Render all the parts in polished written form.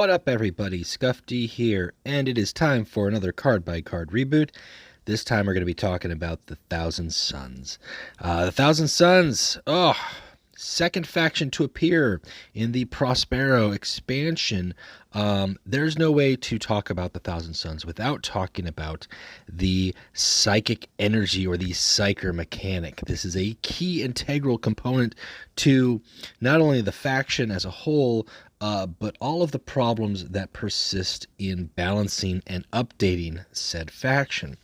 What up, everybody? Scuffy here, and it is time for another card-by-card reboot. This time we're going to be talking about the Thousand Suns. The Thousand Suns, second faction to appear in the Prospero expansion. There's no way to talk about the Thousand Suns without talking about the psychic energy or the psyker mechanic. This is a key integral component to not only the faction as a whole, but all of the problems that persist in balancing and updating said faction.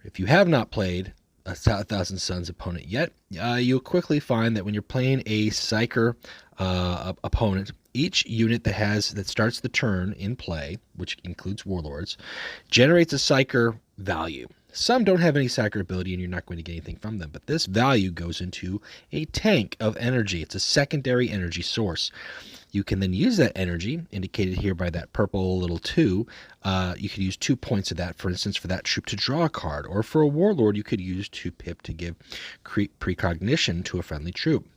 If you have not played a Thousand Suns opponent yet, you'll quickly find that when you're playing a psyker opponent, each unit that starts the turn in play, which includes Warlords, generates a psyker value. Some don't have any psyker ability and you're not going to get anything from them, but this value goes into a tank of energy. It's a secondary energy source. You can then use that energy, indicated here by that purple little 2. You could use 2 points of that, for instance, for that troop to draw a card. Or for a Warlord, you could use 2 pip to give precognition to a friendly troop.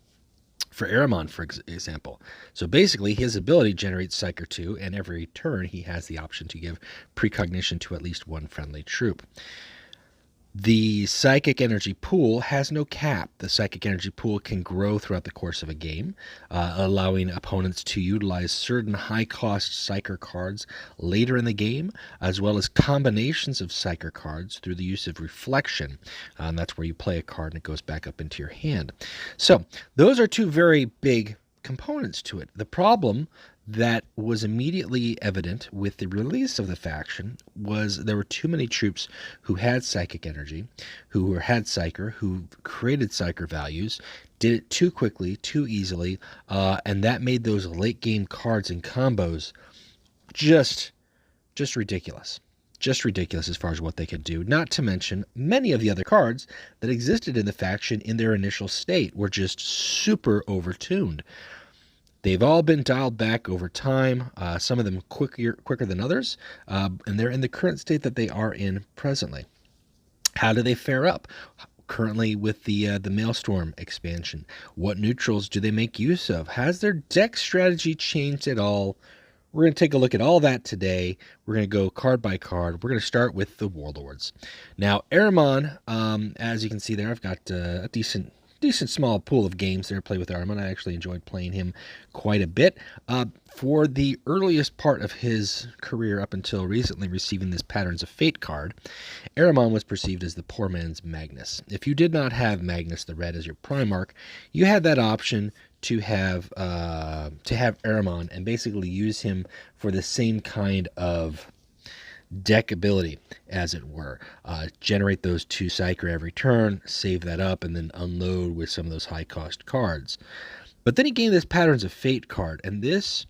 For Raymond, for example. So basically, his ability generates Psyker 2, and every turn he has the option to give precognition to at least one friendly troop. The psychic energy pool has no cap. The psychic energy pool can grow throughout the course of a game, allowing opponents to utilize certain high-cost psyker cards later in the game, as well as combinations of psyker cards through the use of reflection. That's where you play a card and it goes back up into your hand. So those are 2 very big components to it. The problem that was immediately evident with the release of the faction was there were too many troops who had psychic energy, who had psyker, who created psyker values, did it too quickly, too easily, and that made those late game cards and combos just ridiculous. Just ridiculous as far as what they could do. Not to mention many of the other cards that existed in the faction in their initial state were just super overtuned. They've all been dialed back over time, some of them quicker than others, and they're in the current state that they are in presently. How do they fare up currently with the Maelstrom expansion? What neutrals do they make use of? Has their deck strategy changed at all? We're going to take a look at all that today. We're going to go card by card. We're going to start with the Warlords. Now, Raymond, as you can see there, I've got a decent small pool of games there to play with Raymond. I actually enjoyed playing him quite a bit. For the earliest part of his career up until recently receiving this Patterns of Fate card, Raymond was perceived as the poor man's Magnus. If you did not have Magnus the Red as your Primarch, you had that option to have Raymond and basically use him for the same kind of deck ability, as it were. Generate those 2 psyker every turn, save that up, and then unload with some of those high-cost cards. But then he gained this Patterns of Fate card, and this,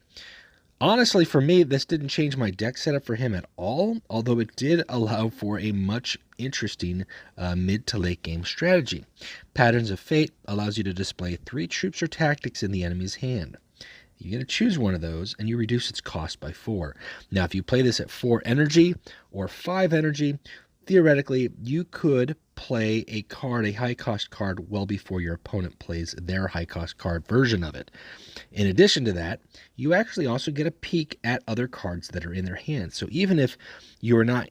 honestly, for me, this didn't change my deck setup for him at all, although it did allow for a much interesting mid to late game strategy. Patterns of Fate allows you to display 3 troops or tactics in the enemy's hand. You get to choose one of those, and you reduce its cost by 4. Now, if you play this at 4 energy or 5 energy, theoretically, you could play a card, a high-cost card, well before your opponent plays their high-cost card version of it. In addition to that, you actually also get a peek at other cards that are in their hands. So even if you're not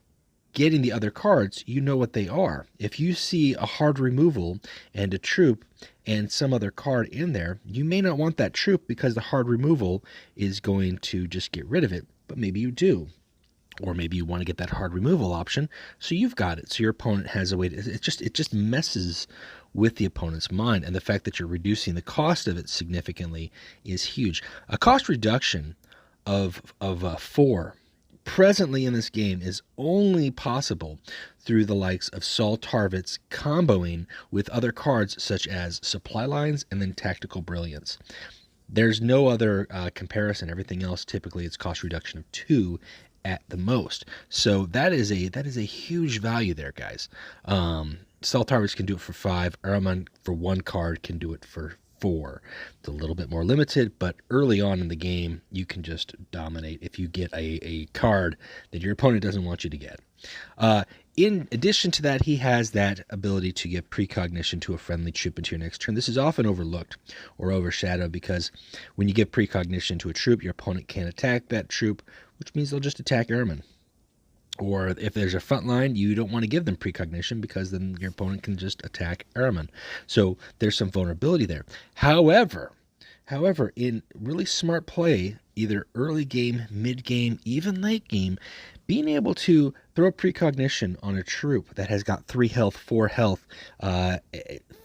getting the other cards, you know what they are. If you see a hard removal and a troop and some other card in there, you may not want that troop because the hard removal is going to just get rid of it, but maybe you do. Or maybe you want to get that hard removal option, so you've got it. So your opponent has a way to, it just messes with the opponent's mind, and the fact that you're reducing the cost of it significantly is huge. A cost reduction of 4 presently in this game is only possible through the likes of Saul Tarvitz comboing with other cards such as Supply Lines and then Tactical Brilliance. There's no other comparison. Everything else, typically, it's cost reduction of 2 at the most. So that is a huge value there, guys. Saul Tarvitz can do it for 5. Raymond for 1 card can do it for 4. It's a little bit more limited, but early on in the game, you can just dominate if you get a card that your opponent doesn't want you to get. In addition to that, he has that ability to give precognition to a friendly troop into your next turn. This is often overlooked or overshadowed because when you give precognition to a troop, your opponent can't attack that troop, which means they'll just attack airmen. Or if there's a front line, you don't want to give them precognition because then your opponent can just attack airmen. So there's some vulnerability there. However, in really smart play, either early game, mid game, even late game, being able to throw precognition on a troop that has got 3 health, 4 health,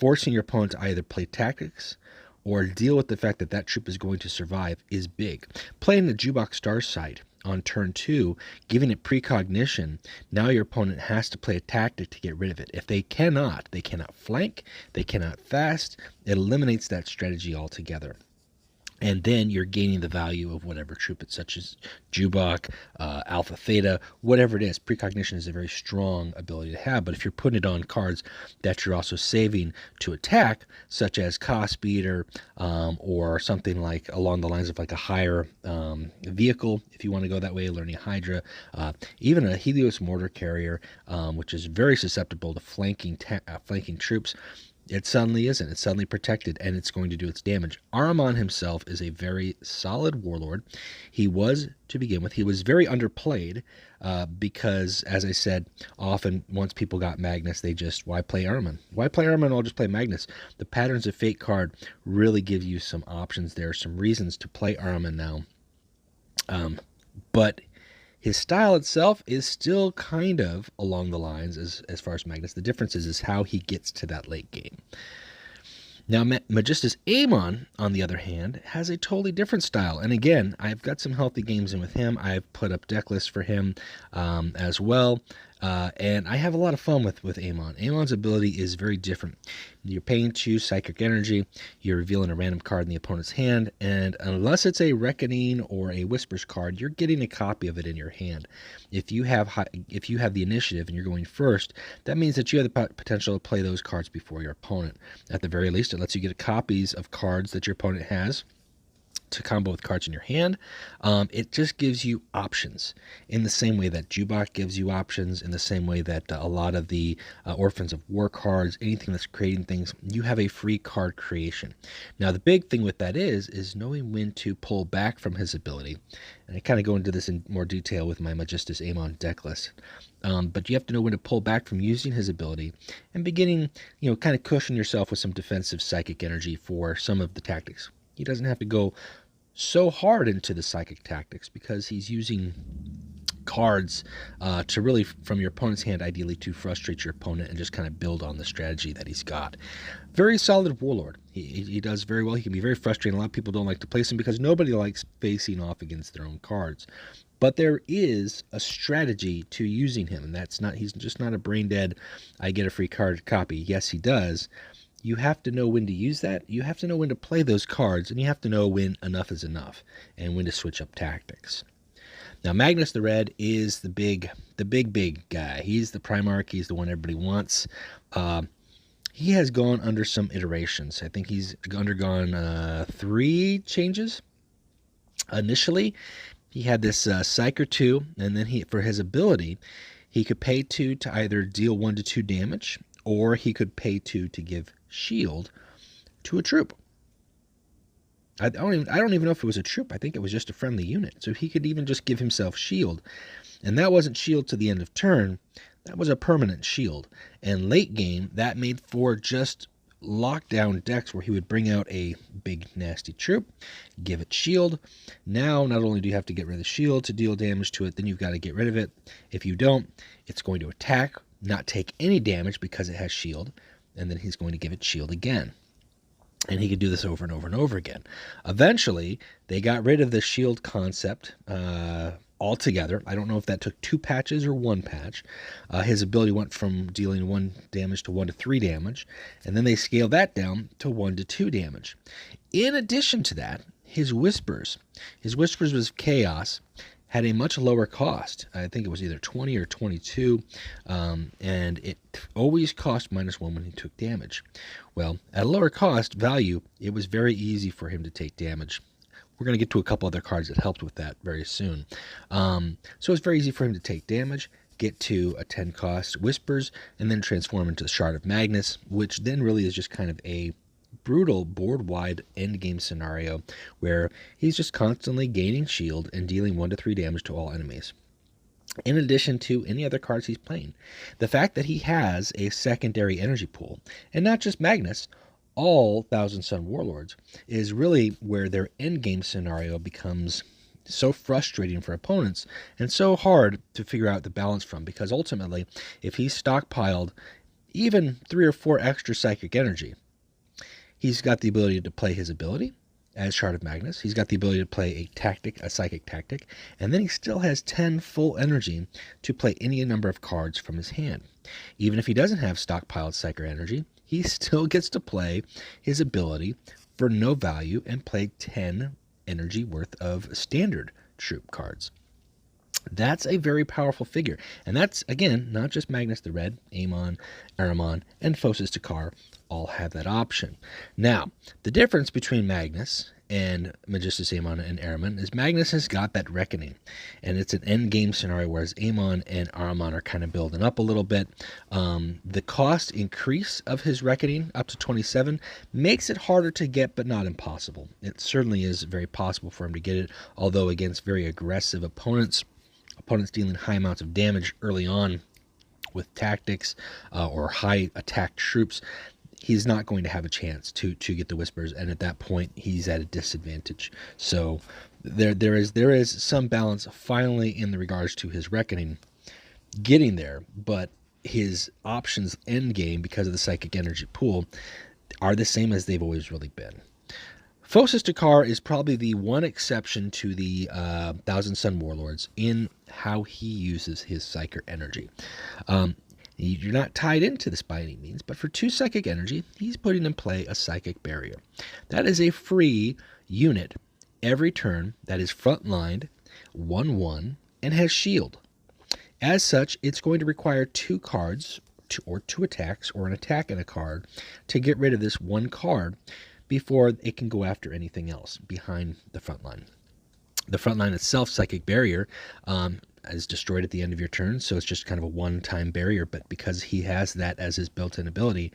forcing your opponent to either play tactics or deal with the fact that that troop is going to survive is big. Playing the Jubok Star side on turn 2, giving it precognition, now your opponent has to play a tactic to get rid of it. If they cannot flank, they cannot fast, it eliminates that strategy altogether. And then you're gaining the value of whatever troop it's such as Jubok, Alpha Theta, whatever it is. Precognition is a very strong ability to have, but if you're putting it on cards that you're also saving to attack, such as Cost Beater, or something like along the lines of like a higher vehicle, if you want to go that way, learning Hydra, even a Helios Mortar Carrier, which is very susceptible to flanking troops, it suddenly isn't. It's suddenly protected, and it's going to do its damage. Amon himself is a very solid warlord. He was, to begin with, he was very underplayed because, as I said, often once people got Magnus, they just, why play Amon? Why play Amon? I'll just play Magnus. The Patterns of Fate card really give you some options there, some reasons to play Amon now. But his style itself is still kind of along the lines as far as Magnus. The difference is how he gets to that late game. Now, Majestis Amon, on the other hand, has a totally different style. And again, I've got some healthy games in with him. I've put up deck lists for him as well. And I have a lot of fun with Amon. Amon's ability is very different. You're paying 2 psychic energy, you're revealing a random card in the opponent's hand, and unless it's a Reckoning or a Whispers card, you're getting a copy of it in your hand. If you have the initiative and you're going first, that means that you have the potential to play those cards before your opponent. At the very least, it lets you get copies of cards that your opponent has to combo with cards in your hand. It just gives you options in the same way that Jubok gives you options, in the same way that a lot of the Orphans of War cards, anything that's creating things, you have a free card creation. Now, the big thing with that is knowing when to pull back from his ability. And I kind of go into this in more detail with my Majestis Amon deck list. But you have to know when to pull back from using his ability and beginning, kind of cushion yourself with some defensive psychic energy for some of the tactics. He doesn't have to go so hard into the psychic tactics because he's using cards to really, from your opponent's hand, ideally to frustrate your opponent and just kind of build on the strategy that he's got. Very solid warlord. He does very well. He can be very frustrating. A lot of people don't like to place him because nobody likes facing off against their own cards. But there is a strategy to using him, and he's just not a brain dead, I get a free card copy. Yes, he does. You have to know when to use that. You have to know when to play those cards, and you have to know when enough is enough and when to switch up tactics. Now, Magnus the Red is the big guy. He's the Primarch. He's the one everybody wants. He has gone under some iterations. I think he's undergone 3 changes. Initially, he had this Psyker 2, and then for his ability, he could pay 2 to either deal 1 to 2 damage, or he could pay 2 to give shield to a troop. I don't even know if it was a troop. I think it was just a friendly unit. So he could even just give himself shield. And that wasn't shield to the end of turn. That was a permanent shield. And late game, that made for just lockdown decks where he would bring out a big nasty troop, give it shield. Now, not only do you have to get rid of the shield to deal damage to it, then you've got to get rid of it. If you don't, it's going to attack, not take any damage because it has shield, and then he's going to give it shield again. And he could do this over and over and over again. Eventually, they got rid of the shield concept altogether. I don't know if that took 2 patches or 1 patch. His ability went from dealing 1 damage to 1 to 3 damage, and then they scaled that down to 1 to 2 damage. In addition to that, his Whispers was Chaos, had a much lower cost. I think it was either 20 or 22, and it always cost -1 when he took damage. Well, at a lower cost value, it was very easy for him to take damage. We're going to get to a couple other cards that helped with that very soon. So it's very easy for him to take damage. get to a 10 cost Whispers, and then transform into the Shard of Magnus, which then really is just kind of a brutal board-wide endgame scenario where he's just constantly gaining shield and dealing 1 to 3 damage to all enemies, in addition to any other cards he's playing. The fact that he has a secondary energy pool, and not just Magnus, all Thousand Sun Warlords, is really where their endgame scenario becomes so frustrating for opponents and so hard to figure out the balance from, because ultimately, if he's stockpiled even 3 or 4 extra psychic energy, he's got the ability to play his ability as Shard of Magnus. He's got the ability to play a psychic tactic, and then he still has 10 full energy to play any number of cards from his hand. Even if he doesn't have stockpiled psychic energy, he still gets to play his ability for no value and play 10 energy worth of standard troop cards. That's a very powerful figure. And that's, again, not just Magnus the Red, Amon, Ahriman, and Phocis Takar all have that option. Now, the difference between Magnus and Majestis Amon and Ahriman is Magnus has got that Reckoning, and it's an end game scenario, whereas Amon and Ahriman are kind of building up a little bit. The cost increase of his Reckoning up to 27 makes it harder to get, but not impossible. It certainly is very possible for him to get it, although against very aggressive opponents dealing high amounts of damage early on with tactics or high attack troops, he's not going to have a chance to get the Whispers, and at that point he's at a disadvantage. So there is some balance finally in the regards to his Reckoning getting there, but his options end game, because of the psychic energy pool, are the same as they've always really been. Phocis Takar is probably the one exception to the Thousand Sun Warlords in how he uses his psychic energy. You're not tied into this by any means, but for 2 psychic energy, he's putting in play a psychic barrier. That is a free unit every turn that is frontlined, 1/1, and has shield. As such, it's going to require 2 cards, or 2 attacks, or an attack and a card, to get rid of this 1 card before it can go after anything else behind the front line. The front line itself, Psychic Barrier, is destroyed at the end of your turn, so it's just kind of a one-time barrier, but because he has that as his built-in ability,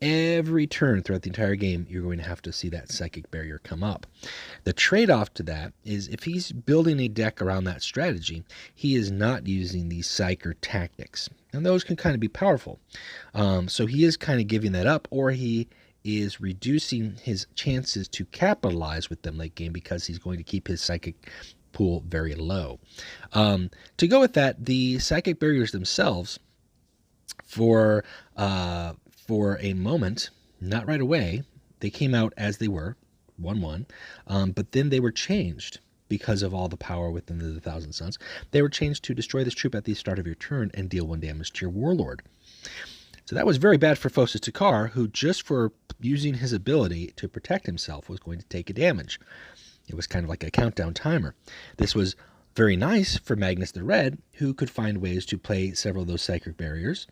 every turn throughout the entire game, you're going to have to see that Psychic Barrier come up. The trade-off to that is if he's building a deck around that strategy, he is not using these Psyker tactics, and those can kind of be powerful. So he is kind of giving that up, or he is reducing his chances to capitalize with them late game because he's going to keep his psychic pool very low. To go with that, the psychic barriers themselves, for a moment, not right away, they came out as they were, 1/1, but then they were changed because of all the power within the Thousand Suns. They were changed to destroy this troop at the start of your turn and deal 1 damage to your Warlord. So that was very bad for Phocis Takar, who just for using his ability to protect himself was going to take a damage. It was kind of like a countdown timer. This was very nice for Magnus the Red, who could find ways to play several of those psychic barriers,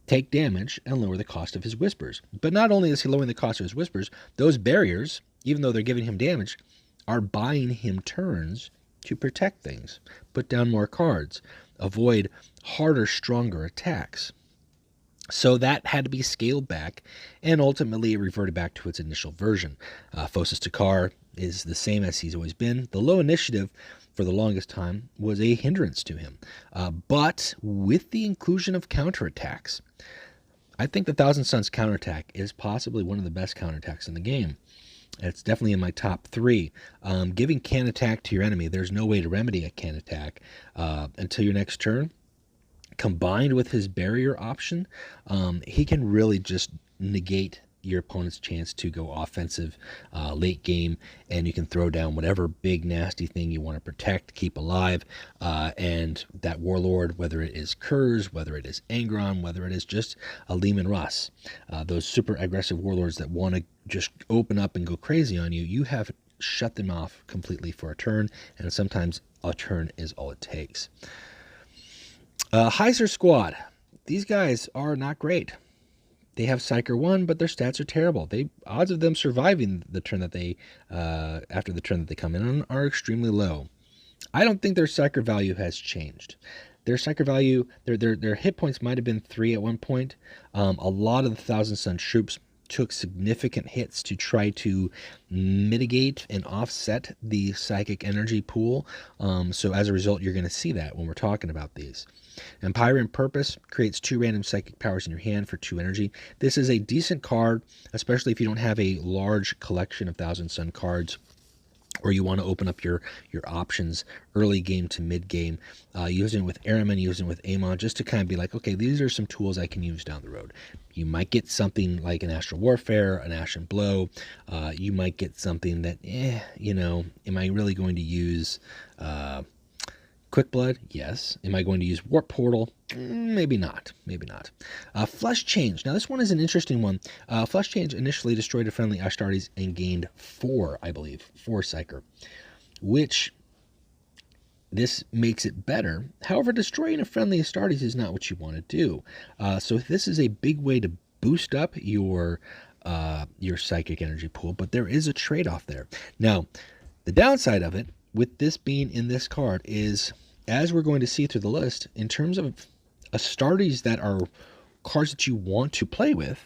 take damage, and lower the cost of his Whispers. But not only is he lowering the cost of his Whispers, those barriers, even though they're giving him damage, are buying him turns to protect things, put down more cards, avoid harder, stronger attacks. So that had to be scaled back, and ultimately it reverted back to its initial version. Phocis Takar is the same as he's always been. The low initiative for the longest time was a hindrance to him. But with the inclusion of counterattacks, I think the Thousand Suns counterattack is possibly one of the best counterattacks in the game. It's definitely in my top 3. Giving can attack to your enemy, there's no way to remedy a can attack until your next turn. Combined with his barrier option, he can really just negate your opponent's chance to go offensive late game, and you can throw down whatever big nasty thing you want to protect, keep alive, and that Warlord, whether it is Kurz, whether it is Angron, whether it is just a Lehman Russ, those super aggressive Warlords that want to just open up and go crazy on you, you have shut them off completely for a turn, and sometimes a turn is all it takes. Hyzer Squad. These guys are not great. They have Psyker 1, but their stats are terrible. Odds of them surviving the turn that they, after the turn that they come in on, are extremely low. I don't think their Psyker value has changed. Their psychic value, their hit points might have been 3 at one point. A lot of the Thousand Sun troops took significant hits to try to mitigate and offset the psychic energy pool. So as a result, you're going to see that when we're talking about these. Empyrean Purpose creates 2 random psychic powers in your hand for 2 energy. This is a decent card, especially if you don't have a large collection of Thousand Sun cards, or you want to open up your options early game to mid game, using it with Airman, using it with Amon, just to kind of be like, okay, these are some tools I can use down the road. You might get something like an Astro Warfare, an Ashen Blow. You might get something that, am I really going to use Quick Blood? Yes. Am I going to use Warp Portal? Maybe not. Maybe not. Flesh Change. Now, this one is an interesting one. Flesh Change initially destroyed a friendly Astartes and gained 4, I believe, 4 Psyker, which this makes it better. However, destroying a friendly Astartes is not what you want to do. So this is a big way to boost up your psychic energy pool, but there is a trade-off there. Now, the downside of it, with this being in this card, is, as we're going to see through the list, in terms of Astartes that are cards that you want to play with,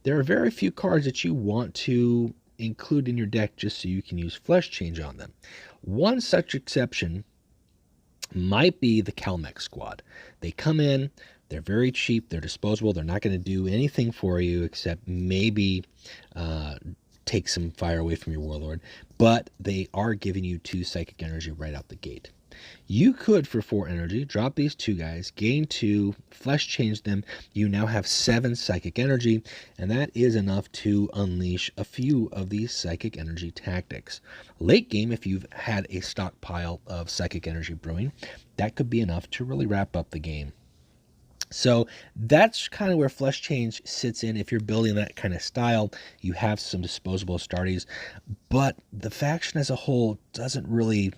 there are very few cards that you want to include in your deck just so you can use Flesh Change on them. One such exception might be the Calmex Squad. They come in, they're very cheap, they're disposable, they're not going to do anything for you except maybe take some fire away from your Warlord, but they are giving you 2 psychic energy right out the gate. You could, for 4 energy, drop these 2 guys, gain 2, Flesh Change them. You now have 7 psychic energy, and that is enough to unleash a few of these psychic energy tactics. Late game, if you've had a stockpile of psychic energy brewing, that could be enough to really wrap up the game. So that's kind of where Flesh Change sits in. If you're building that kind of style, you have some disposable Astartes, but the faction as a whole doesn't really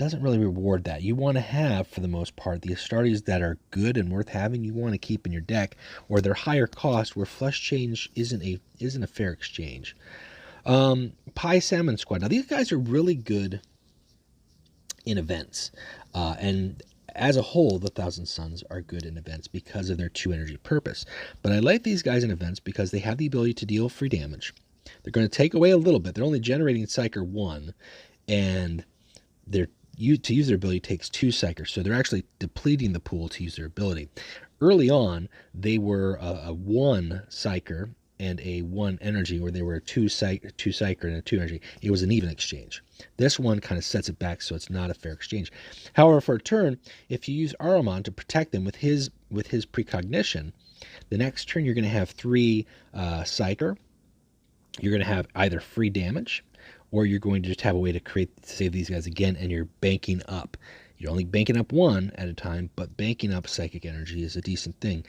reward that. You want to have, for the most part, the Astartes that are good and worth having, you want to keep in your deck, or they're higher cost, where Flesh Change isn't a fair exchange. Pie Salmon Squad. Now, these guys are really good in events, and as a whole, the Thousand Suns are good in events because of their 2 energy purpose. But I like these guys in events because they have the ability to deal free damage. They're going to take away a little bit. They're only generating Psyker 1, and to use their ability takes 2 Psychers, so they're actually depleting the pool to use their ability. Early on, they were a 1 Psyker and a 1 energy, or they were a 2 Psyker and a 2 energy. It was an even exchange. This one kind of sets it back, so it's not a fair exchange. However, for a turn, if you use Ahriman to protect them with his precognition, the next turn you're going to have 3 Psyker. You're going to have either free damage, or you're going to just have a way to save these guys again, and you're banking up. You're only banking up 1 at a time, but banking up psychic energy is a decent thing.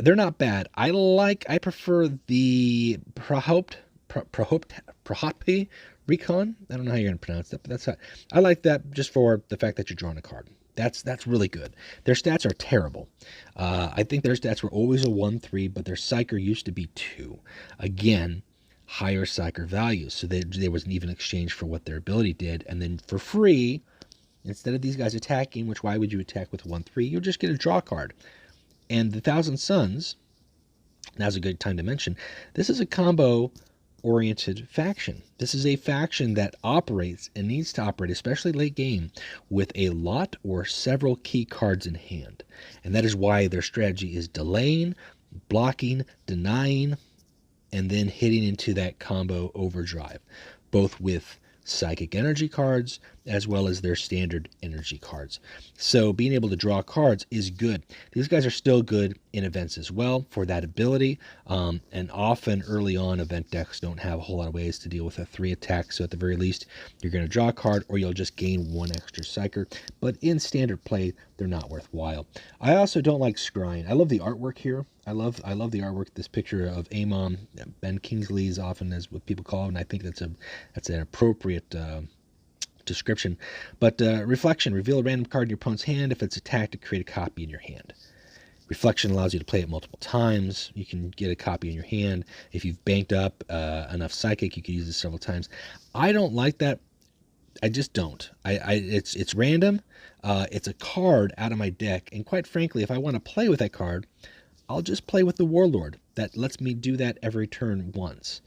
They're not bad. I prefer the Prohotpi Recon. I don't know how you're going to pronounce that, but I like that just for the fact that you're drawing a card. That's really good. Their stats are terrible. I think their stats were always a 1-3, but their Psyker used to be 2. Again, higher Psyker values, so there was an even exchange for what their ability did, and then for free, instead of these guys attacking, which why would you attack with 1-3? You'll just get a draw card. And the Thousand Suns, now's a good time to mention, this is a combo-oriented faction. This is a faction that operates and needs to operate, especially late game, with a lot or several key cards in hand. And that is why their strategy is delaying, blocking, denying, and then hitting into that combo overdrive, both with psychic energy cards as well as their standard energy cards. So being able to draw cards is good. These guys are still good in events as well for that ability, and often early on event decks don't have a whole lot of ways to deal with a 3 attack, so at the very least you're going to draw a card or you'll just gain 1 extra psyker, but in standard play they're not worthwhile. I also don't like scrying. I love the artwork here. I love the artwork. This picture of Amon, Ben Kingsley is often as what people call him, and I think that's an appropriate description. But Reflection, reveal a random card in your opponent's hand. If it's attacked, to create a copy in your hand. Reflection allows you to play it multiple times. You can get a copy in your hand. If you've banked up enough psychic, you can use it several times. I don't like that I just don't. It's random. It's a card out of my deck, and quite frankly, if I want to play with that card, I'll just play with the Warlord. That lets me do that every turn once.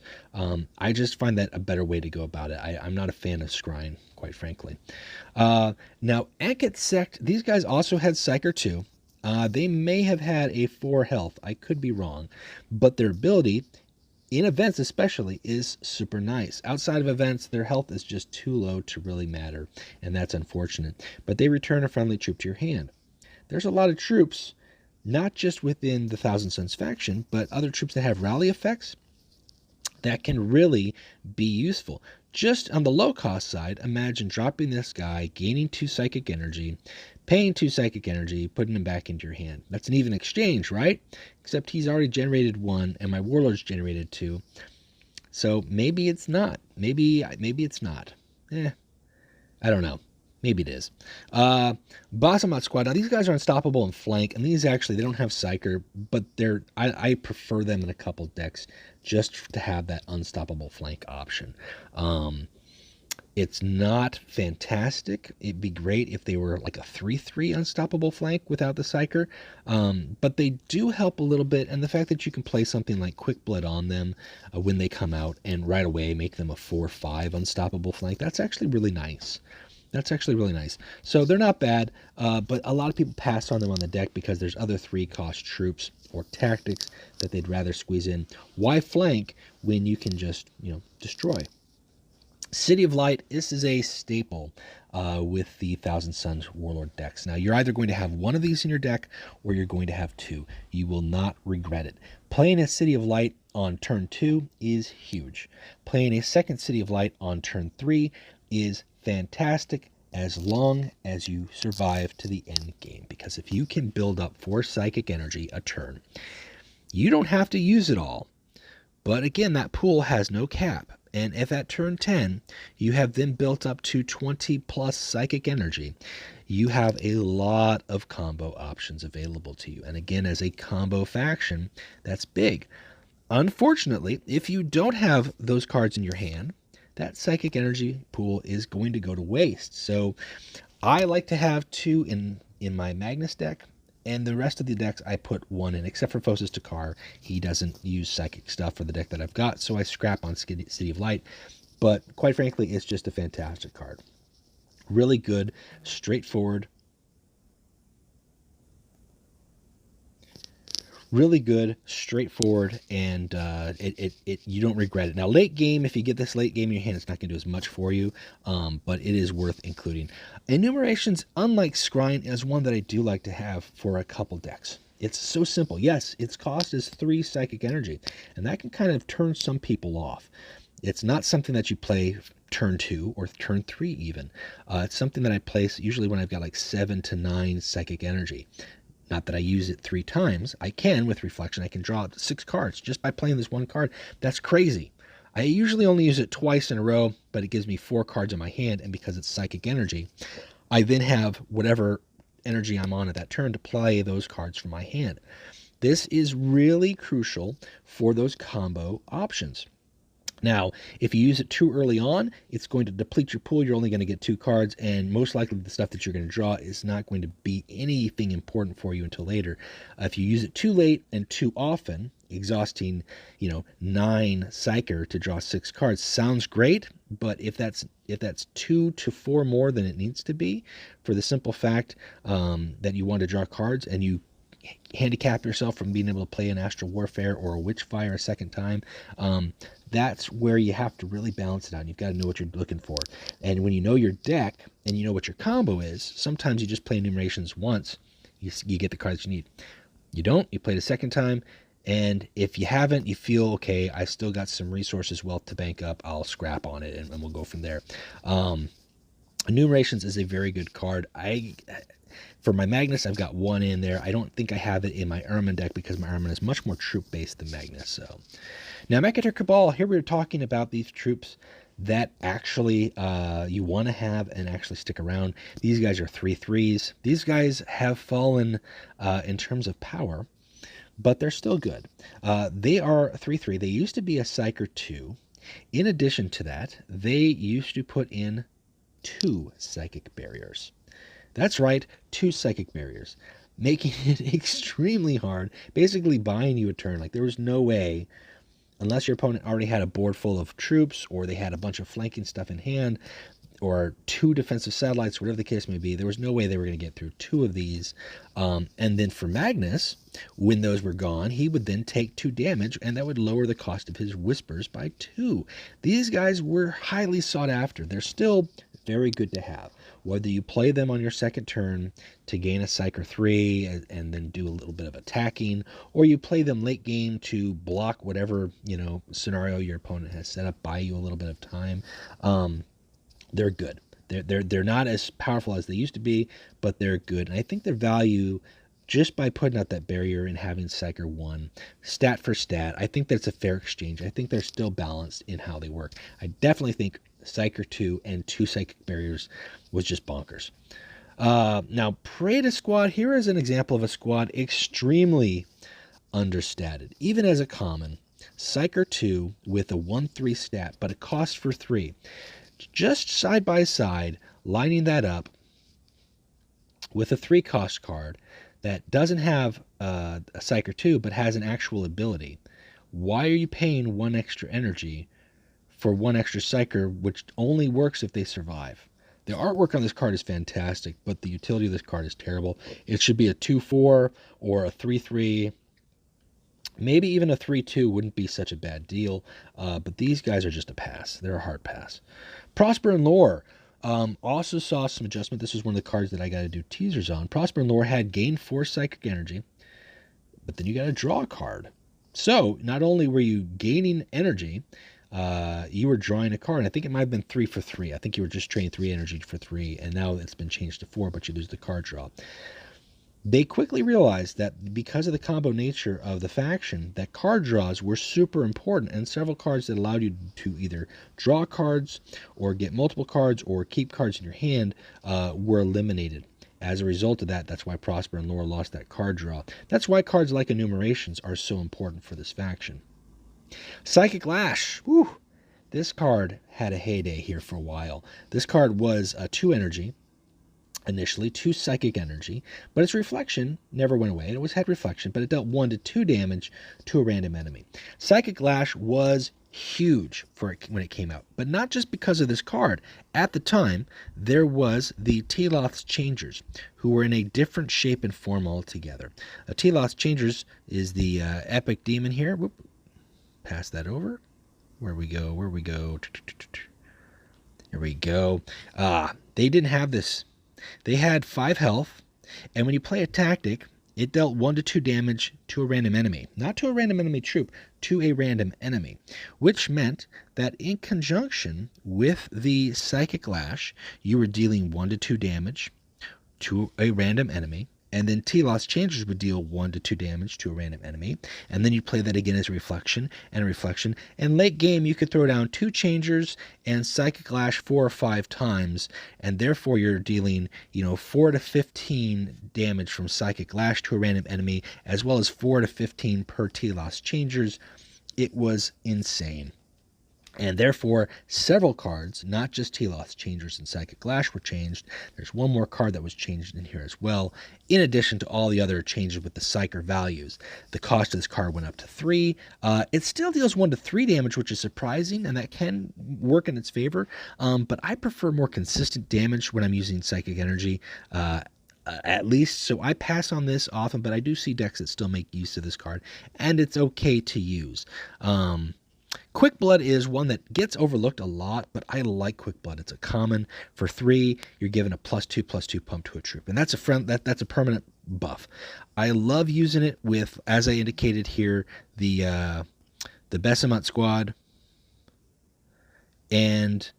I just find that a better way to go about it. I'm not a fan of scrying, quite frankly. Now, Ankit Sect, these guys also had Psyker 2. They may have had a 4 health. I could be wrong. But their ability, in events especially, is super nice. Outside of events, their health is just too low to really matter, and that's unfortunate. But they return a friendly troop to your hand. There's a lot of troops, not just within the Thousand Suns faction, but other troops that have rally effects that can really be useful. Just on the low cost side, imagine dropping this guy, gaining 2 psychic energy, paying 2 psychic energy, putting him back into your hand. That's an even exchange, right? Except he's already generated 1 and my Warlords generated 2. So maybe it's not. Maybe it's not. I don't know. Maybe it is. Bahamut Squad. Now, these guys are unstoppable in flank, and these actually, they don't have Psyker, but I prefer them in a couple decks just to have that unstoppable flank option. It's not fantastic. It'd be great if they were like a 3/3 unstoppable flank without the Psyker, but they do help a little bit, and the fact that you can play something like Quick Blood on them when they come out and right away make them a 4/5 unstoppable flank, that's actually really nice. That's actually really nice. So they're not bad, but a lot of people pass on them on the deck because there's other 3-cost troops or tactics that they'd rather squeeze in. Why flank when you can just, destroy? City of Light, this is a staple with the Thousand Suns Warlord decks. Now, you're either going to have one of these in your deck or you're going to have 2. You will not regret it. Playing a City of Light on turn 2 is huge. Playing a second City of Light on turn 3 is fantastic as long as you survive to the end game, because if you can build up 4 psychic energy a turn, you don't have to use it all, but again, that pool has no cap, and if at turn 10 you have then built up to 20 plus psychic energy, you have a lot of combo options available to you. And again, as a combo faction, that's big. Unfortunately, if you don't have those cards in your hand, that psychic energy pool is going to go to waste. So I like to have 2 in my Magnus deck, and the rest of the decks I put 1 in, except for Phosis Takar. He doesn't use psychic stuff for the deck that I've got, so I scrap on City of Light. But quite frankly, it's just a fantastic card. Really good, straightforward. Really good, straightforward, and you don't regret it. Now, late game, if you get this late game in your hand, it's not going to do as much for you, but it is worth including. Enumerations, unlike Scrying, is one that I do like to have for a couple decks. It's so simple. Yes, its cost is 3 psychic energy, and that can kind of turn some people off. It's not something that you play turn 2 or turn 3 even. It's something that I place usually when I've got like 7 to 9 psychic energy. Not that I use it 3 times. I can with Reflection. I can draw 6 cards just by playing this one card. That's crazy. I usually only use it twice in a row, but it gives me 4 cards in my hand, and because it's psychic energy, I then have whatever energy I'm on at that turn to play those cards from my hand. This is really crucial for those combo options. Now, if you use it too early on, it's going to deplete your pool. You're only going to get 2 cards, and most likely the stuff that you're going to draw is not going to be anything important for you until later. If you use it too late and too often, exhausting, 9 Psyker to draw 6 cards sounds great, but if that's 2 to 4 more than it needs to be, for the simple fact that you want to draw cards and you handicap yourself from being able to play an Astro Warfare or a Witchfire a second time, that's where you have to really balance it out. You've got to know what you're looking for. And when you know your deck and you know what your combo is, sometimes you just play enumerations once, you get the cards you need. You don't, you play it a second time, and if you haven't, you feel, okay, I still got some resources, wealth to bank up, I'll scrap on it, and we'll go from there. Enumerations is a very good card. For my Magnus, I've got 1 in there. I don't think I have it in my Ermin deck because my Ermin is much more troop-based than Magnus. So, now Mechanter Cabal, here we're talking about these troops that actually you want to have and actually stick around. These guys are 3/3s. These guys have fallen in terms of power, but they're still good. They are 3/3. They used to be a Psyker 2. In addition to that, they used to put in 2 psychic barriers. That's right, 2 psychic barriers, making it extremely hard, basically buying you a turn. Like, there was no way, unless your opponent already had a board full of troops, or they had a bunch of flanking stuff in hand, or 2 defensive satellites, whatever the case may be, there was no way they were going to get through 2 of these. And then for Magnus, when those were gone, he would then take 2 damage, and that would lower the cost of his Whispers by 2. These guys were highly sought after. They're still very good to have. Whether you play them on your second turn to gain a Psych or 3 and then do a little bit of attacking, or you play them late game to block whatever, scenario your opponent has set up, buy you a little bit of time, they're good. They're not as powerful as they used to be, but they're good. And I think their value, just by putting out that barrier and having Psyker 1, stat for stat, I think that's a fair exchange. I think they're still balanced in how they work. I definitely think Psyker 2 and 2 psychic barriers was just bonkers. Now, Preda Squad, here is an example of a squad extremely understated. Even as a common, Psyker 2 with a 1-3 stat, but a cost for 3. Just side by side, lining that up with a 3 cost card that doesn't have a Psyker 2 but has an actual ability. Why are you paying 1 extra energy for 1 extra Psyker, which only works if they survive? The artwork on this card is fantastic, but the utility of this card is terrible. It should be a 2-4 or a 3-3. Maybe even a 3-2 wouldn't be such a bad deal, but these guys are just a pass. They're a hard pass. Prospero and Lore also saw some adjustment. This is one of the cards that I got to do teasers on. Prospero and Lore had gained 4 psychic energy, but then you got to draw a card. So not only were you gaining energy, you were drawing a card. I think it might have been 3 for 3. I think you were just trading 3 energy for 3, and now it's been changed to 4, but you lose the card draw. They quickly realized that because of the combo nature of the faction, that card draws were super important, and several cards that allowed you to either draw cards or get multiple cards or keep cards in your hand were eliminated. As a result of that, that's why Prospero and Lore lost that card draw. That's why cards like Enumerations are so important for this faction. Psychic Lash. Whew. This card had a heyday here for a while. This card was a 2 energy. Initially 2 psychic energy, but its reflection never went away. It always had reflection, but it dealt 1 to 2 damage to a random enemy. Psychic Lash was huge for it when it came out, but not just because of this card. At the time, there was the Teloth's Changers, who were in a different shape and form altogether. Teloth's Changers is the epic demon here. Whoop. Pass that over. Where we go? Here we go. They didn't have this. They had 5 health, and when you play a tactic, it dealt 1 to 2 damage to a random enemy. Not to a random enemy troop, to a random enemy. Which meant that in conjunction with the Psychic Lash, you were dealing 1 to 2 damage to a random enemy, and then Teloth's Changers would deal 1 to 2 damage to a random enemy, and then you play that again as a reflection and a reflection, and late game you could throw down 2 Changers and Psychic Lash 4 or 5 times, and therefore you're dealing 4 to 15 damage from Psychic Lash to a random enemy, as well as 4 to 15 per Teloth's Changers. It was insane. And therefore, several cards, not just Teloth's Changers and Psychic Lash, were changed. There's one more card that was changed in here as well, in addition to all the other changes with the Psyker values. The cost of this card went up to 3. It still deals 1 to 3 damage, which is surprising, and that can work in its favor. But I prefer more consistent damage when I'm using Psychic Energy. At least, so I pass on this often, but I do see decks that still make use of this card, and it's okay to use. Quick Blood is one that gets overlooked a lot, but I like Quick Blood. It's a common. For 3, you're given a +2/+2 pump to a troop, and that's a permanent buff. I love using it with, as I indicated here, the Besamut Squad, and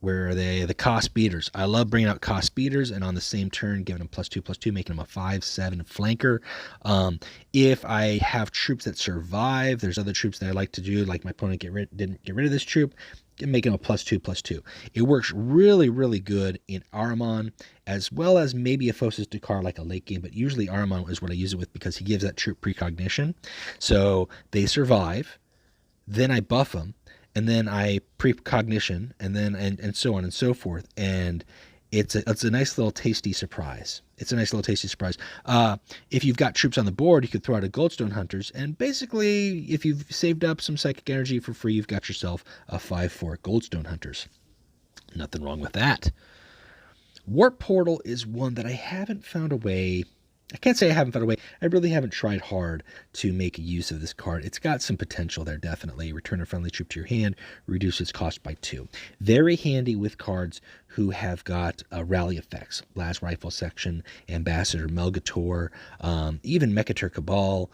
where are they? The Cost Beaters. I love bringing out Cost Beaters, and on the same turn, giving them +2/+2, making them a 5/7 flanker. If I have troops that survive, there's other troops that I like to do, like my opponent didn't get rid of this troop, make him a +2/+2. It works really, really good in Ahriman, as well as maybe a Phosis Dakar like a late game, but usually Ahriman is what I use it with because he gives that troop precognition. So they survive, then I buff them, and then I precognition, and then and so on and so forth. And it's a nice little tasty surprise. It's a nice little tasty surprise. If you've got troops on the board, you could throw out a Goldstone Hunters, and basically, if you've saved up some psychic energy for free, you've got yourself a 5/4 Goldstone Hunters. Nothing wrong with that. Warp Portal is one that I haven't found a way. I can't say I haven't found a way. I really haven't tried hard to make use of this card. It's got some potential there, definitely. Return a friendly troop to your hand, reduce its cost by 2. Very handy with cards who have got rally effects. Blast Rifle Section, Ambassador Melgator, even Mechatur Cabal,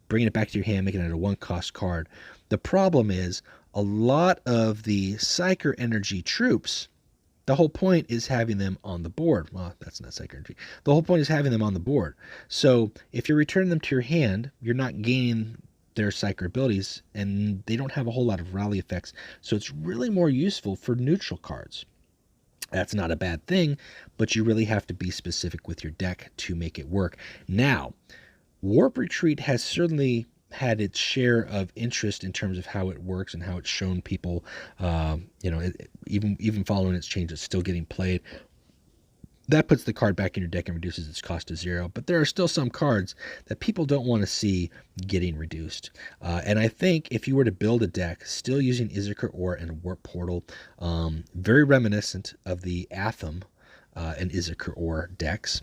bringing it back to your hand, making it a 1-cost card. The problem is a lot of the Psyker Energy troops, the whole point is having them on the board. Well, that's not Psyker Energy. The whole point is having them on the board. So if you return them to your hand, you're not gaining their Psyker abilities, and they don't have a whole lot of rally effects. So it's really more useful for neutral cards. That's not a bad thing, but you really have to be specific with your deck to make it work. Now, Warp Retreat has certainly had its share of interest in terms of how it works and how it's shown people, even following its change, it's still getting played. That puts the card back in your deck and reduces its cost to 0. But there are still some cards that people don't want to see getting reduced. And I think if you were to build a deck still using Izzarkir Ore and Warp Portal, very reminiscent of the Atham and Izzarkir Ore decks.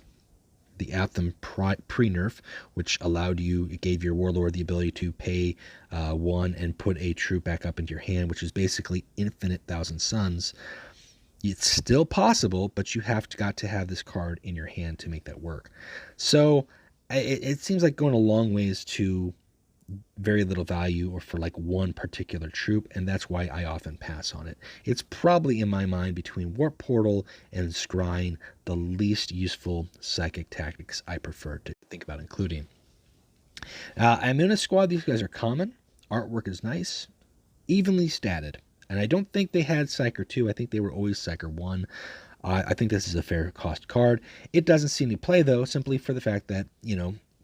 The Atham pre-nerf, which it gave your Warlord the ability to pay 1 and put a troop back up into your hand, which is basically infinite Thousand Suns. It's still possible, but you got to have this card in your hand to make that work. So it seems like going a long ways to very little value or for like one particular troop, and that's why I often pass on it. It's probably, in my mind, between Warp Portal and Scrying, the least useful psychic tactics I prefer to think about including. Magnus Squad, these guys are common. Artwork is nice, evenly statted, and I don't think they had Psyker 2. I think they were always Psyker 1. I think this is a fair cost card. It doesn't see any play, though, simply for the fact that,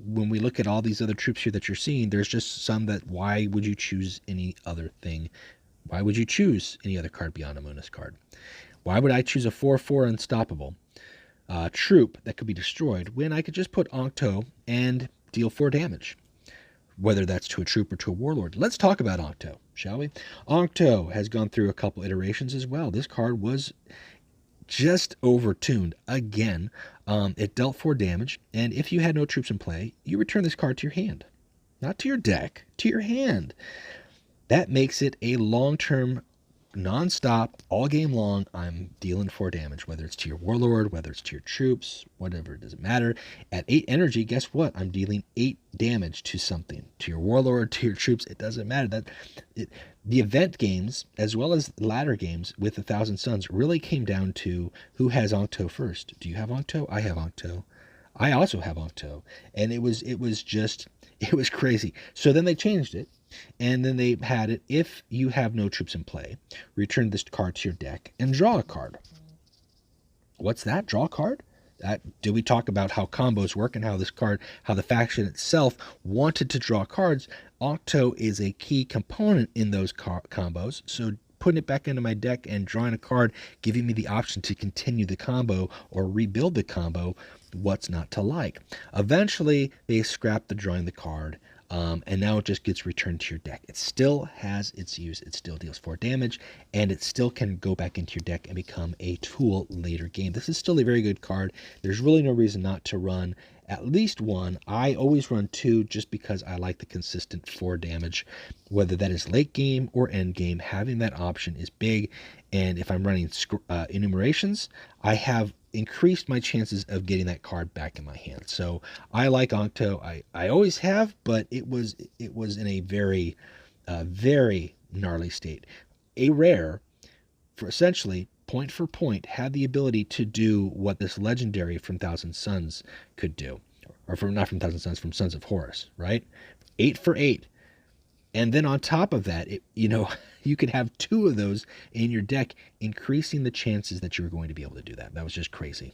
when we look at all these other troops here that you're seeing, there's just some that, why would you choose any other thing? Why would you choose any other card beyond a Magnus card? Why would I choose a 4/4 unstoppable troop that could be destroyed when I could just put Octo and deal 4 damage? Whether that's to a troop or to a warlord. Let's talk about Octo, shall we? Octo has gone through a couple iterations as well. This card was just overtuned again. It dealt 4 damage, and if you had no troops in play, you return this card to your hand. Not to your deck, to your hand. That makes it a long-term, non-stop, all game long, I'm dealing 4 damage, whether it's to your warlord, whether it's to your troops, whatever, it doesn't matter. At 8 energy, guess what? I'm dealing 8 damage to something. To your warlord, to your troops, it doesn't matter. The event games, as well as ladder games with 1,000 Suns, really came down to who has Octo first. Do you have Octo? I have Octo. I also have Octo. And it was crazy. So then they changed it. And then they had it, if you have no troops in play, return this card to your deck and draw a card. What's that? Draw a card? Do we talk about how combos work and how the faction itself wanted to draw cards? Octo is a key component in those combos. So putting it back into my deck and drawing a card, giving me the option to continue the combo or rebuild the combo, what's not to like? Eventually, they scrapped the drawing the card. And now it just gets returned to your deck. It still has its use. It still deals 4 damage, and it still can go back into your deck and become a tool later game. This is still a very good card. There's really no reason not to run at least 1. I always run 2 just because I like the consistent 4 damage. Whether that is late game or end game, having that option is big. And if I'm running enumerations, I have increased my chances of getting that card back in my hand. So I like Octo. I always have, but it was in a very, very gnarly state. A rare, for essentially point for point, had the ability to do what this legendary from Thousand Suns could do, or not from Thousand Suns, from Sons of Horus, right? 8 for 8. And then on top of that, you could have 2 of those in your deck, increasing the chances that you were going to be able to do that. That was just crazy.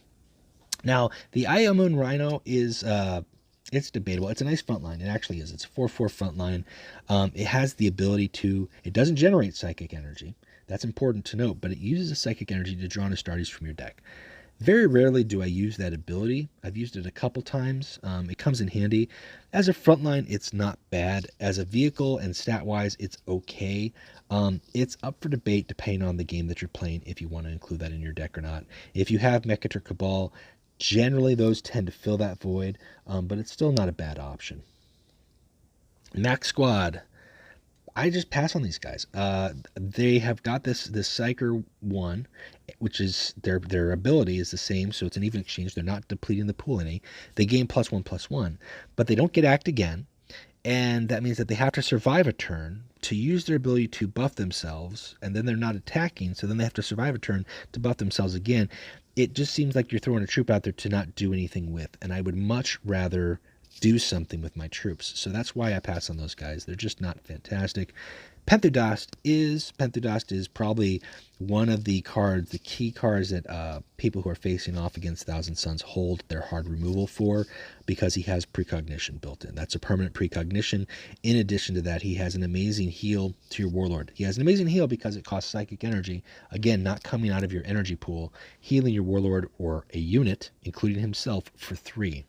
Now, the Iomun Rhino is It's debatable. It's a nice front line. It actually is. It's a 4/4 front line. It has the ability to, it doesn't generate psychic energy. That's important to note, but it uses a psychic energy to draw an Astartes from your deck. Very rarely do I use that ability. I've used it a couple times. It comes in handy. As a frontline, it's not bad. As a vehicle and stat-wise, it's okay. It's up for debate depending on the game that you're playing, if you want to include that in your deck or not. If you have Mechantor Cabal, generally those tend to fill that void, but it's still not a bad option. Max Squad. I just pass on these guys. They have got this Psyker 1, which is their ability is the same, so it's an even exchange. They're not depleting the pool any. They gain +1/+1, but they don't get act again, and that means that they have to survive a turn to use their ability to buff themselves, and then they're not attacking, so then they have to survive a turn to buff themselves again. It just seems like you're throwing a troop out there to not do anything with, and I would much rather do something with my troops. So that's why I pass on those guys. They're just not fantastic. Panther Dust is probably one of the cards, the key cards that people who are facing off against Thousand Suns hold their hard removal for, because he has precognition built in. That's a permanent precognition. In addition to that, he has an amazing heal to your Warlord. He has an amazing heal because it costs psychic energy. Again, not coming out of your energy pool, healing your Warlord or a unit, including himself, for 3.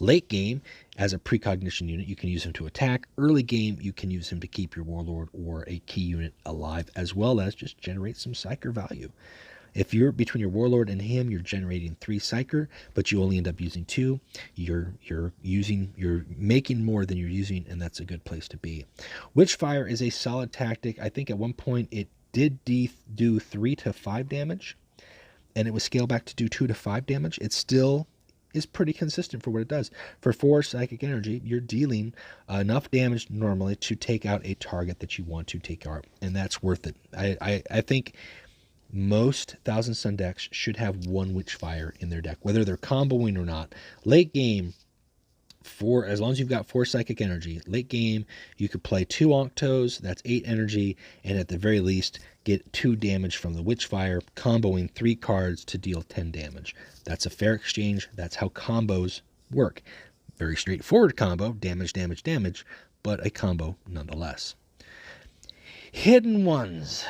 Late game, as a precognition unit, you can use him to attack. Early game, you can use him to keep your Warlord or a key unit alive, as well as just generate some Psyker value. If you're between your Warlord and him, you're generating 3 Psyker, but you only end up using 2. You're making more than you're using, and that's a good place to be. Witchfire is a solid tactic. I think at one point it did do 3 to 5 damage, and it was scaled back to do 2 to 5 damage. It still is pretty consistent for what it does. For 4 psychic energy, you're dealing enough damage normally to take out a target that you want to take out, and that's worth it. I think most Thousand Sun decks should have 1 Witchfire in their deck, whether they're comboing or not. Late game, as long as you've got 4 psychic energy, late game, you could play 2 Octos, that's 8 energy, and at the very least, get 2 damage from the Witchfire, comboing 3 cards to deal 10 damage. That's a fair exchange. That's how combos work. Very straightforward combo, damage, damage, damage, but a combo nonetheless. Hidden Ones.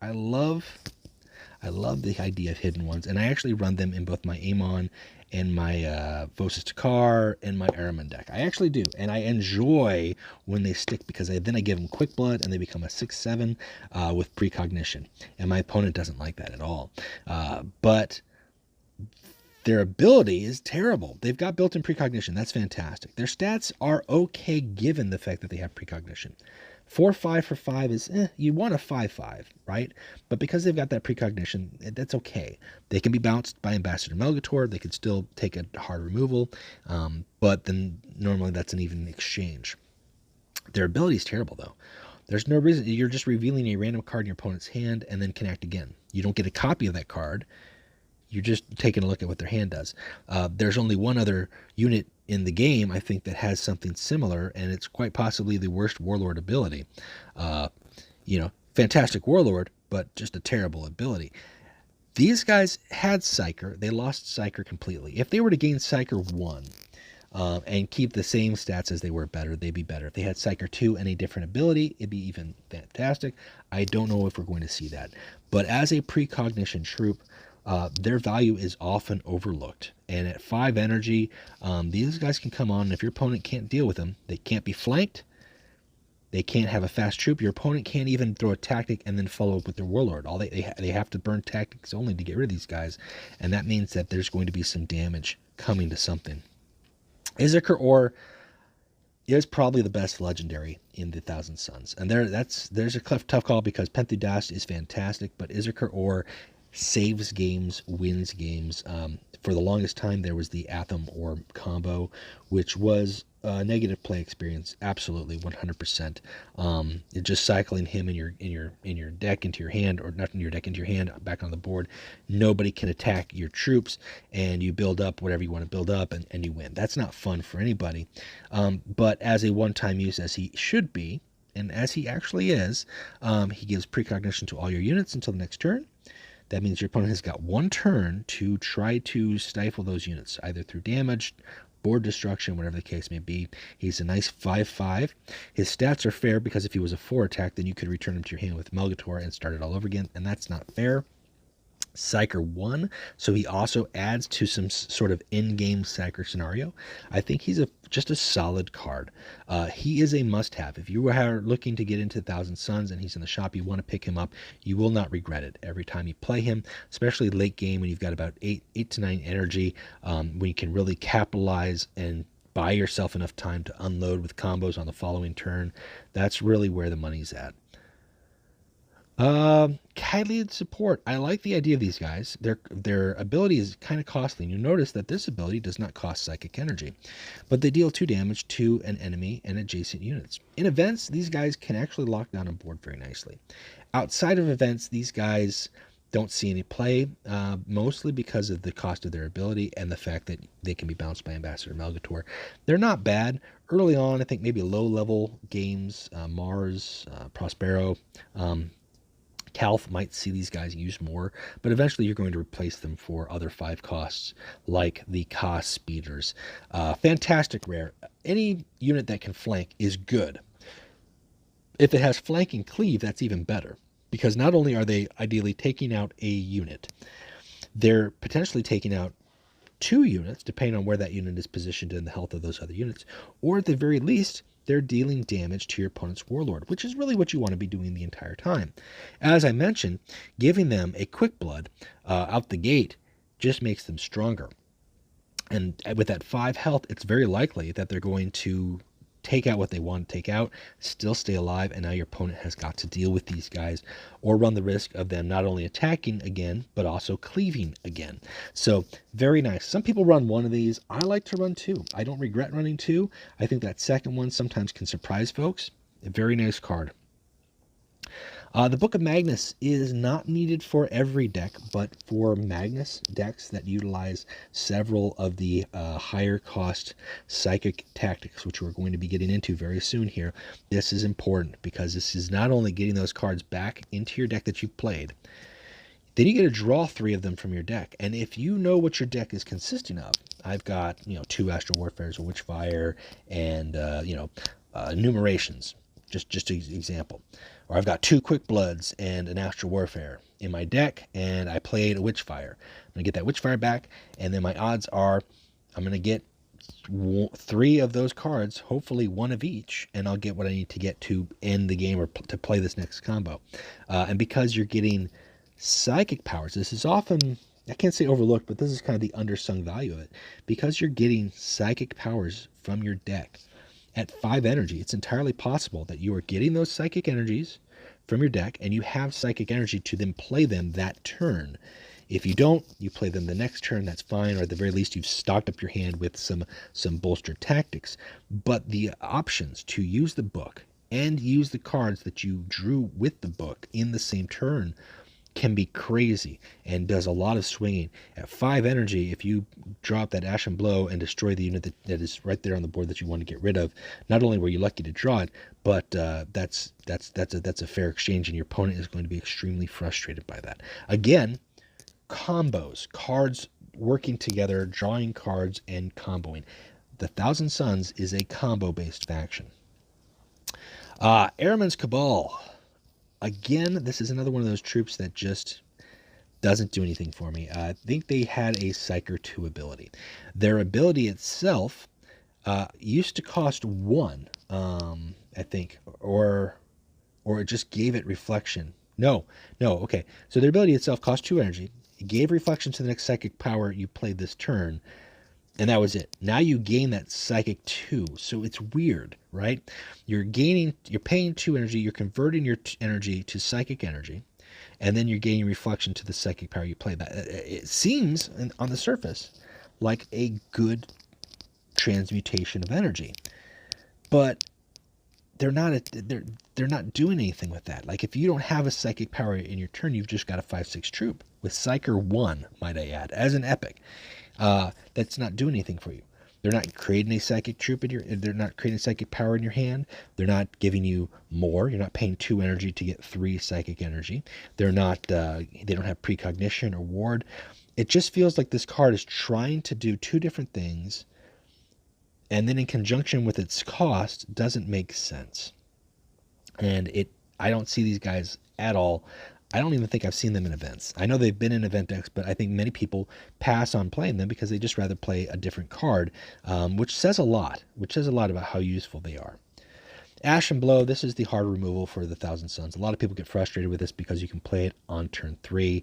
I love the idea of Hidden Ones, and I actually run them in both my Amon and my Vosis Takar and my Araman deck. I actually do, and I enjoy when they stick, because then I give them Quick Blood and they become a 6/7 with precognition, and my opponent doesn't like that at all. But their ability is terrible. They've got built-in precognition. That's fantastic. Their stats are okay given the fact that they have precognition. 4/5 for 5 is, you want a 5/5, right? But because they've got that precognition, that's okay. They can be bounced by Ambassador Melgator. They could still take a hard removal, but then normally that's an even exchange. Their ability is terrible, though. There's no reason. You're just revealing a random card in your opponent's hand and then can act again. You don't get a copy of that card. You're just taking a look at what their hand does. There's only one other unit in the game, I think, that has something similar, and it's quite possibly the worst Warlord ability. Fantastic Warlord, but just a terrible ability. These guys had Psyker. They lost Psyker completely. If they were to gain Psyker 1 and keep the same stats as they were better, they'd be better. If they had Psyker 2 and a different ability, it'd be even fantastic. I don't know if we're going to see that. But as a precognition troop, their value is often overlooked. And at 5 energy, these guys can come on, and if your opponent can't deal with them, they can't be flanked, they can't have a fast troop, your opponent can't even throw a tactic and then follow up with their Warlord. They have to burn tactics only to get rid of these guys, and that means that there's going to be some damage coming to something. Izzakar Or is probably the best legendary in the Thousand Suns, and there's a tough call, because Panther Dust is fantastic, but Izzakar Or saves games, wins games. For the longest time, there was the Atham Orb combo, which was a negative play experience. Absolutely, 100%. Just cycling him in your deck into your hand, or not in your deck into your hand, back on the board. Nobody can attack your troops, and you build up whatever you want to build up, and you win. That's not fun for anybody. But as a one-time use, as he should be, and as he actually is, he gives precognition to all your units until the next turn. That means your opponent has got 1 turn to try to stifle those units, either through damage board destruction, whatever the case may be. He's a nice 5/5. His stats are fair because if he was a 4 attack, then you could return him to your hand with Melgator and start it all over again, and that's not fair. Psyker 1, so he also adds to some sort of in-game Psyker scenario. I think he's just a solid card. He is a must-have. If you are looking to get into Thousand Suns and he's in the shop, you want to pick him up, you will not regret it every time you play him, especially late game when you've got about 8 to 9 energy, when you can really capitalize and buy yourself enough time to unload with combos on the following turn. That's really where the money's at. Kylian support. I like the idea of these guys. Their ability is kind of costly. And you notice that this ability does not cost psychic energy, but they deal 2 damage to an enemy and adjacent units. In events, these guys can actually lock down a board very nicely. Outside of events, these guys don't see any play, mostly because of the cost of their ability and the fact that they can be bounced by Ambassador Melgator. They're not bad. Early on, I think maybe low-level games, Mars, Prospero, Calth might see these guys use more, but eventually you're going to replace them for other 5 costs, like the cost speeders. Fantastic rare. Any unit that can flank is good. If it has flank and cleave, that's even better, because not only are they ideally taking out a unit, they're potentially taking out 2 units, depending on where that unit is positioned in the health of those other units, or at the very least, they're dealing damage to your opponent's Warlord, which is really what you want to be doing the entire time. As I mentioned, giving them a quick blood out the gate just makes them stronger. And with that 5 health, it's very likely that they're going to take out what they want to take out, still stay alive, and now your opponent has got to deal with these guys or run the risk of them not only attacking again, but also cleaving again. So very nice. Some people run 1 of these. I like to run 2. I don't regret running 2. I think that second one sometimes can surprise folks. A very nice card. The Book of Magnus is not needed for every deck, but for Magnus decks that utilize several of the higher cost psychic tactics, which we're going to be getting into very soon here, this is important because this is not only getting those cards back into your deck that you've played, then you get to draw 3 of them from your deck. And if you know what your deck is consisting of, I've got 2 Astro Warfares, a Witchfire, and Enumerations, just an example. Or I've got 2 Quick Bloods and an Astro Warfare in my deck, and I played a Witchfire. I'm going to get that Witchfire back, and then my odds are I'm going to get 3 of those cards, hopefully 1 of each, and I'll get what I need to get to end the game or to play this next combo. And because you're getting psychic powers, this is often, I can't say overlooked, but this is kind of the undersung value of it. Because you're getting psychic powers from your deck, at 5 energy, it's entirely possible that you are getting those psychic energies from your deck and you have psychic energy to then play them that turn. If you don't, you play them the next turn, that's fine, or at the very least you've stocked up your hand with some bolstered tactics. But the options to use the book and use the cards that you drew with the book in the same turn can be crazy and does a lot of swinging. At 5 energy, if you drop that Ashen Blow and destroy the unit that is right there on the board that you want to get rid of, not only were you lucky to draw it, but that's a fair exchange, and your opponent is going to be extremely frustrated by that. Again, combos, cards working together, drawing cards and comboing. The Thousand Suns is a combo-based faction. Airman's Cabal. Again, this is another one of those troops that just doesn't do anything for me. I think they had a Psyker 2 ability. Their ability itself used to cost 1, I think, or it just gave it reflection. No, okay. So their ability itself cost 2 energy. It gave reflection to the next psychic power you played this turn, and that was it. Now you gain that Psychic 2, so it's weird, right? You're paying 2 energy, you're converting your energy to psychic energy, and then you're gaining reflection to the psychic power you play. That it seems on the surface like a good transmutation of energy, but they're not doing anything with that. Like if you don't have a psychic power in your turn, you've just got a 5/6 troop with Psyker 1, might I add, as an epic. That's not doing anything for you. They're not creating a psychic troop they're not creating psychic power in your hand. They're not giving you more. You're not paying 2 energy to get 3 psychic energy. They're not, they don't have precognition or ward. It just feels like this card is trying to do 2 different things and then in conjunction with its cost doesn't make sense. And I don't see these guys at all. I don't even think I've seen them in events. I know they've been in event decks, but I think many people pass on playing them because they just rather play a different card, which says a lot about how useful they are. Ash and Blow, this is the hard removal for the Thousand Suns. A lot of people get frustrated with this because you can play it on turn 3,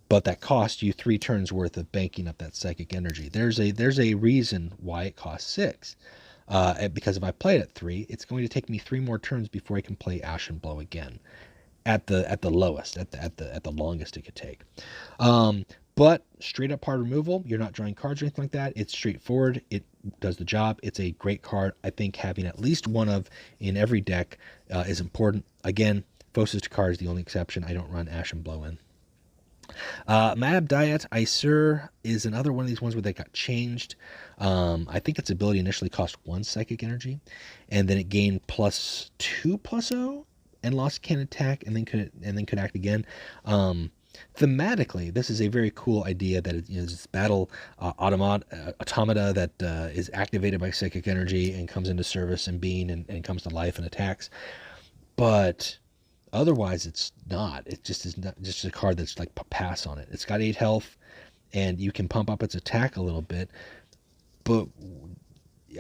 but that costs you 3 turns worth of banking up that psychic energy. There's a reason why it costs 6. Because if I play it at 3, it's going to take me 3 more turns before I can play Ash and Blow again. At the lowest, at the longest it could take. But straight up hard removal, you're not drawing cards or anything like that. It's straightforward. It does the job. It's a great card. I think having at least one of in every deck is important. Again, Phosis to card is the only exception. I don't run Ash and Blow in. Mab Diet Hyzer is another one of these ones where they got changed. I think its ability initially cost 1 psychic energy, and then it gained +2/+0 and lost can attack, and then could act again. Thematically, this is a very cool idea that it is this battle automata that is activated by psychic energy and comes into service and being and comes to life and attacks. But otherwise, it's not. It just is not just a card that's like pass on it. It's got 8 health, and you can pump up its attack a little bit, but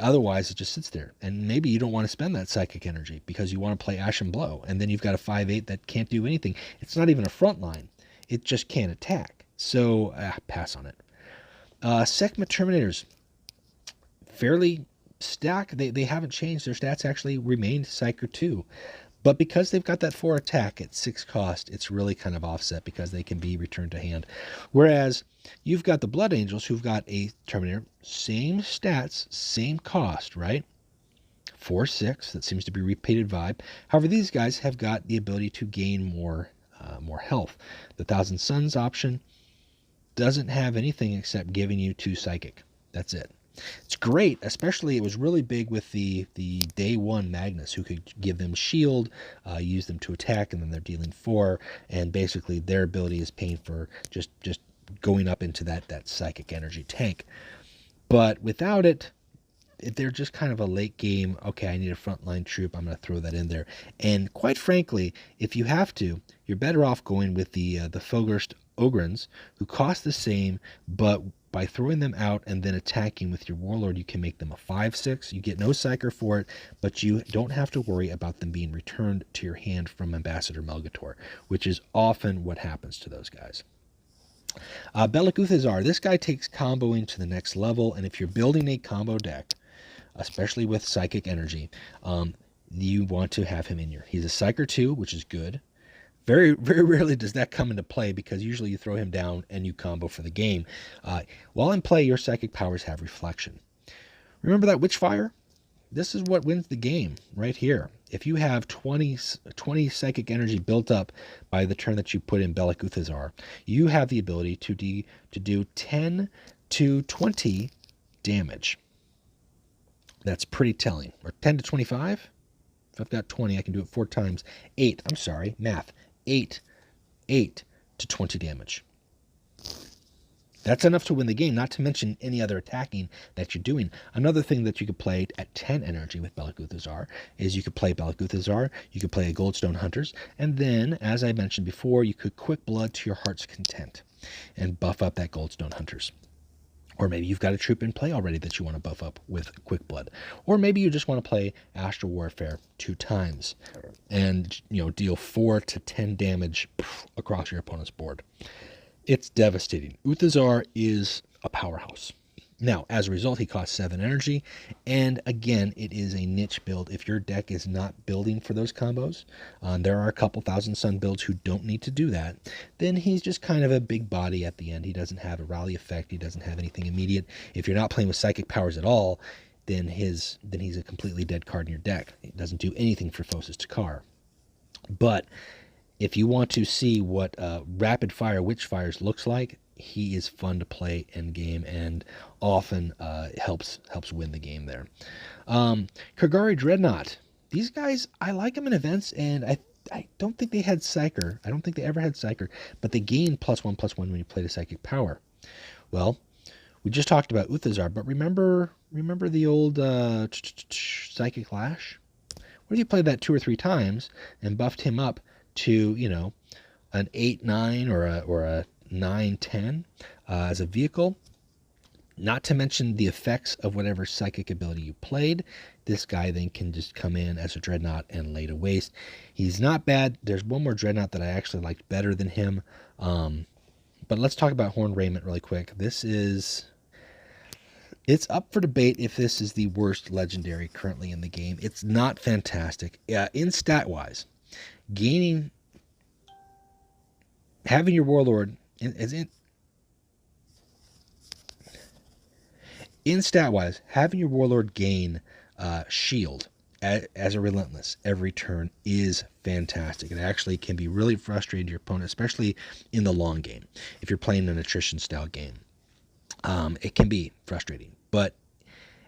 otherwise it just sits there. And maybe you don't want to spend that psychic energy because you want to play Ash and Blow, and then you've got a 5/8 that can't do anything. It's not even a front line. It just can't attack. So pass on it. Sect Terminators, fairly stacked. They haven't changed. Their stats actually remained Psyker 2. But because they've got that 4 attack at 6 cost, it's really kind of offset because they can be returned to hand. Whereas you've got the Blood Angels who've got a Terminator, same stats, same cost, right? 4/6, that seems to be repeated vibe. However, these guys have got the ability to gain more health. The Thousand Suns option doesn't have anything except giving you 2 psychic. That's it. It's great, especially it was really big with the day 1 Magnus, who could give them shield, use them to attack, and then they're dealing 4, and basically their ability is paying for just going up into that psychic energy tank. But without it, they're just kind of a late game, okay, I need a frontline troop, I'm going to throw that in there. And quite frankly, if you have to, you're better off going with the Fogerst Ogrins, who cost the same, but by throwing them out and then attacking with your Warlord, you can make them a 5/6. You get no Psyker for it, but you don't have to worry about them being returned to your hand from Ambassador Melgator, which is often what happens to those guys. Guthazar, this guy takes comboing to the next level, and if you're building a combo deck, especially with Psychic Energy, you want to have him in here. He's a Psyker 2, which is good. Very, very rarely does that come into play because usually you throw him down and you combo for the game. While in play, your psychic powers have reflection. Remember that Witchfire? This is what wins the game right here. If you have 20 psychic energy built up by the turn that you put in Guthazar, you have the ability to do 10 to 20 damage. That's pretty telling. Or 10 to 25? If I've got 20, I can do it 4 times. 8, I'm sorry, math. 8 to 20 damage. That's enough to win the game, not to mention any other attacking that you're doing. Another thing that you could play at 10 energy with Guthazar is you could play Guthazar, you could play a Goldstone Hunters, and then, as I mentioned before, you could Quick Blood to your heart's content and buff up that Goldstone Hunters. Or maybe you've got a troop in play already that you want to buff up with Quick Blood. Or maybe you just want to play Astro Warfare 2 times and deal 4 to 10 damage across your opponent's board. It's devastating. Guthazar is a powerhouse. Now, as a result, he costs 7 energy, and again, it is a niche build. If your deck is not building for those combos, there are a couple Thousand Sun builds who don't need to do that, then he's just kind of a big body at the end. He doesn't have a rally effect. He doesn't have anything immediate. If you're not playing with psychic powers at all, then he's a completely dead card in your deck. It doesn't do anything for Phosis to Car. But if you want to see what rapid fire Witchfires looks like, he is fun to play in game and often helps win the game there. Kagari Dreadnought. These guys, I like them in events, and I don't think they had Psyker. I don't think they ever had Psyker, but they gain +1/+1 when you play the Psychic Power. Well, We just talked about Guthazar, but remember the old Psychic Lash? What if you played that 2 or 3 times and buffed him up to, you know, an 8-9 or a 9-10 as a vehicle? Not to mention the effects of whatever psychic ability you played. This guy then can just come in as a Dreadnought and lay to waste. He's not bad. There's one more Dreadnought that I actually liked better than him. But let's talk about Horned Raiment really quick. It's up for debate if this is the worst legendary currently in the game. It's not fantastic. In stat-wise, having your Warlord, in stat-wise, having your Warlord gain shield as a relentless every turn is fantastic. It actually can be really frustrating to your opponent, especially in the long game. If you're playing an attrition-style game, it can be frustrating. But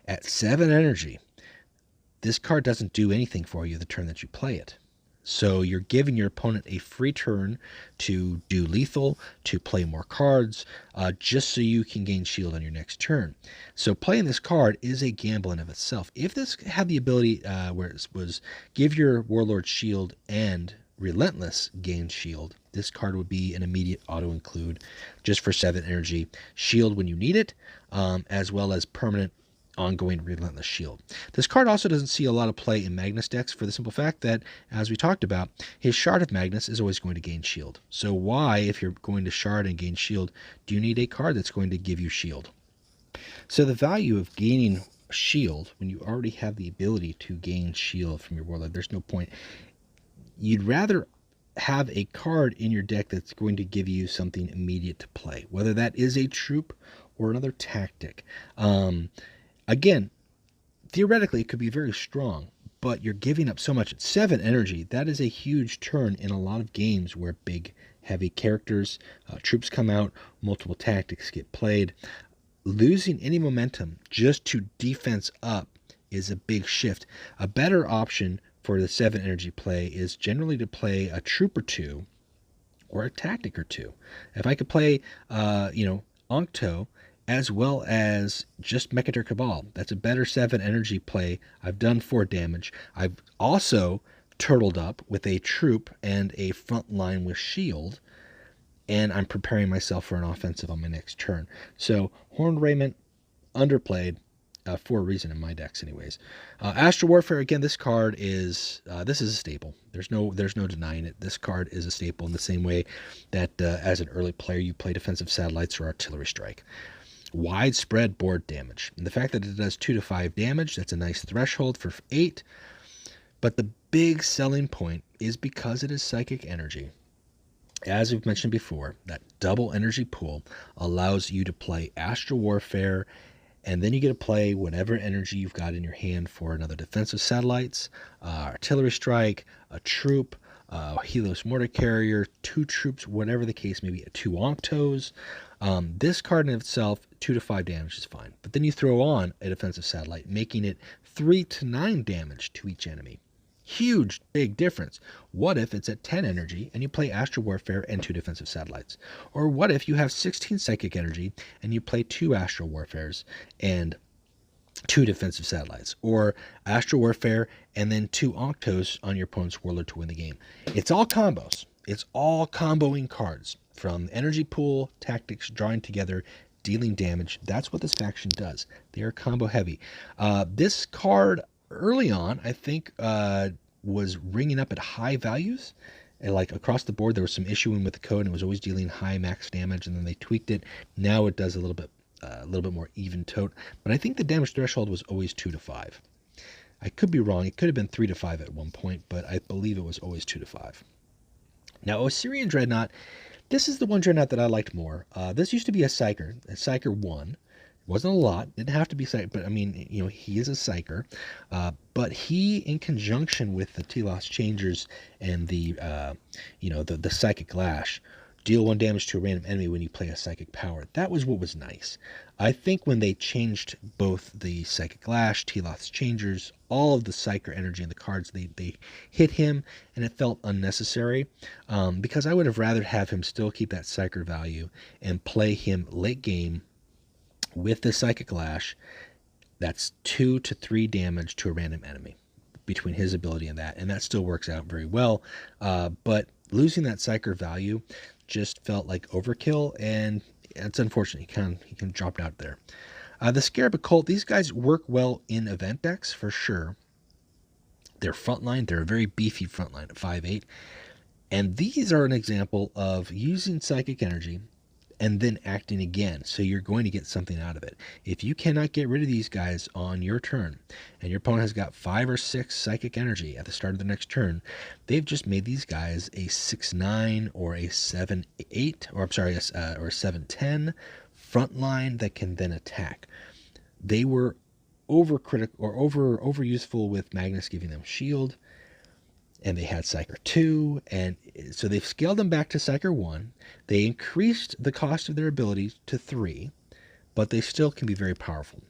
at 7 energy, this card doesn't do anything for you the turn that you play it. So you're giving your opponent a free turn to do lethal, to play more cards, just so you can gain shield on your next turn. So playing this card is a gamble in of itself. If this had the ability where it was give your Warlord shield and relentless gain shield, this card would be an immediate auto-include just for 7 energy. Shield when you need it, as well as permanent ongoing relentless shield. This card also doesn't see a lot of play in Magnus decks for the simple fact that, as we talked about, his Shard of Magnus is always going to gain shield. So why, if you're going to Shard and gain shield, do you need a card that's going to give you shield? So the value of gaining shield when you already have the ability to gain shield from your Warlord, there's no point. You'd rather have a card in your deck that's going to give you something immediate to play, whether that is a troop or another tactic. Again, theoretically, it could be very strong, but you're giving up so much. At 7 energy, that is a huge turn in a lot of games where big, heavy characters, troops come out, multiple tactics get played. Losing any momentum just to defense up is a big shift. A better option for the 7 energy play is generally to play a troop or 2 or a tactic or 2. If I could play, Octo, as well as just Mechater Cabal, that's a better 7 energy play. I've done 4 damage. I've also turtled up with a troop and a front line with shield, and I'm preparing myself for an offensive on my next turn. So Horned Raiment, underplayed for a reason in my decks anyways. Astro Warfare, again, this card is this is a staple. There's no denying it. This card is a staple in the same way that as an early player you play Defensive Satellites or Artillery Strike. Widespread board damage. And the fact that it does 2 to 5 damage, that's a nice threshold for 8. But the big selling point is because it is psychic energy. As we've mentioned before, that double energy pool allows you to play Astro Warfare, and then you get to play whatever energy you've got in your hand for another Defensive Satellites, Artillery Strike, a troop, Helios Mortar Carrier, 2 troops, whatever the case may be, 2 Octos. This card in itself, 2 to 5 damage is fine. But then you throw on a Defensive Satellite, making it 3 to 9 damage to each enemy. Huge, big difference. What if it's at 10 energy and you play Astro Warfare and 2 Defensive Satellites? Or what if you have 16 Psychic Energy and you play 2 Astro Warfares and 2 Defensive Satellites? Or Astro Warfare and then 2 Octos on your opponent's Warlord to win the game? It's all combos. It's all comboing cards. From energy pool, tactics, drawing together, dealing damage. That's what this faction does. They are combo heavy. This card early on, I think, was ringing up at high values. And like across the board, there was some issuing with the code, and it was always dealing high max damage, and then they tweaked it. Now it does a little bit more even tote. But I think the damage threshold was always 2 to 5. I could be wrong. It could have been 3 to 5 at one point, but I believe it was always 2 to 5. Now, Syrian Dreadnought, this is the one Dreadnought that I liked more. This used to be a Psyker 1. Wasn't a lot, didn't have to be Psyker, but I mean, he is a Psyker. But he, in conjunction with the Telos Changers and the, the Psychic Lash, deal 1 damage to a random enemy when you play a Psychic Power. That was what was nice. I think when they changed both the Psychic Lash, Telos Changers, all of the Psyker energy in the cards, they hit him, and it felt unnecessary, because I would have rather have him still keep that Psyker value and play him late game With the Psychic Lash, that's 2 to 3 damage to a random enemy between his ability and that still works out very well. But losing that Psyker value just felt like overkill, and it's unfortunate. He can drop out there. The Scarab Occult, these guys work well in event decks for sure. They're frontline. They're a very beefy frontline at 5'8". And these are an example of using psychic energy and then acting again. So you're going to get something out of it. If you cannot get rid of these guys on your turn, and your opponent has got 5 or 6 psychic energy at the start of the next turn, they've just made these guys a 6'9" or a 7'8", or I'm sorry, or a 7'10" front line that can then attack. They were overcritical or over useful with Magnus giving them shield, and they had Psyker 2, and so they've scaled them back to Psyker 1. They increased the cost of their abilities to 3, but they still can be very powerful.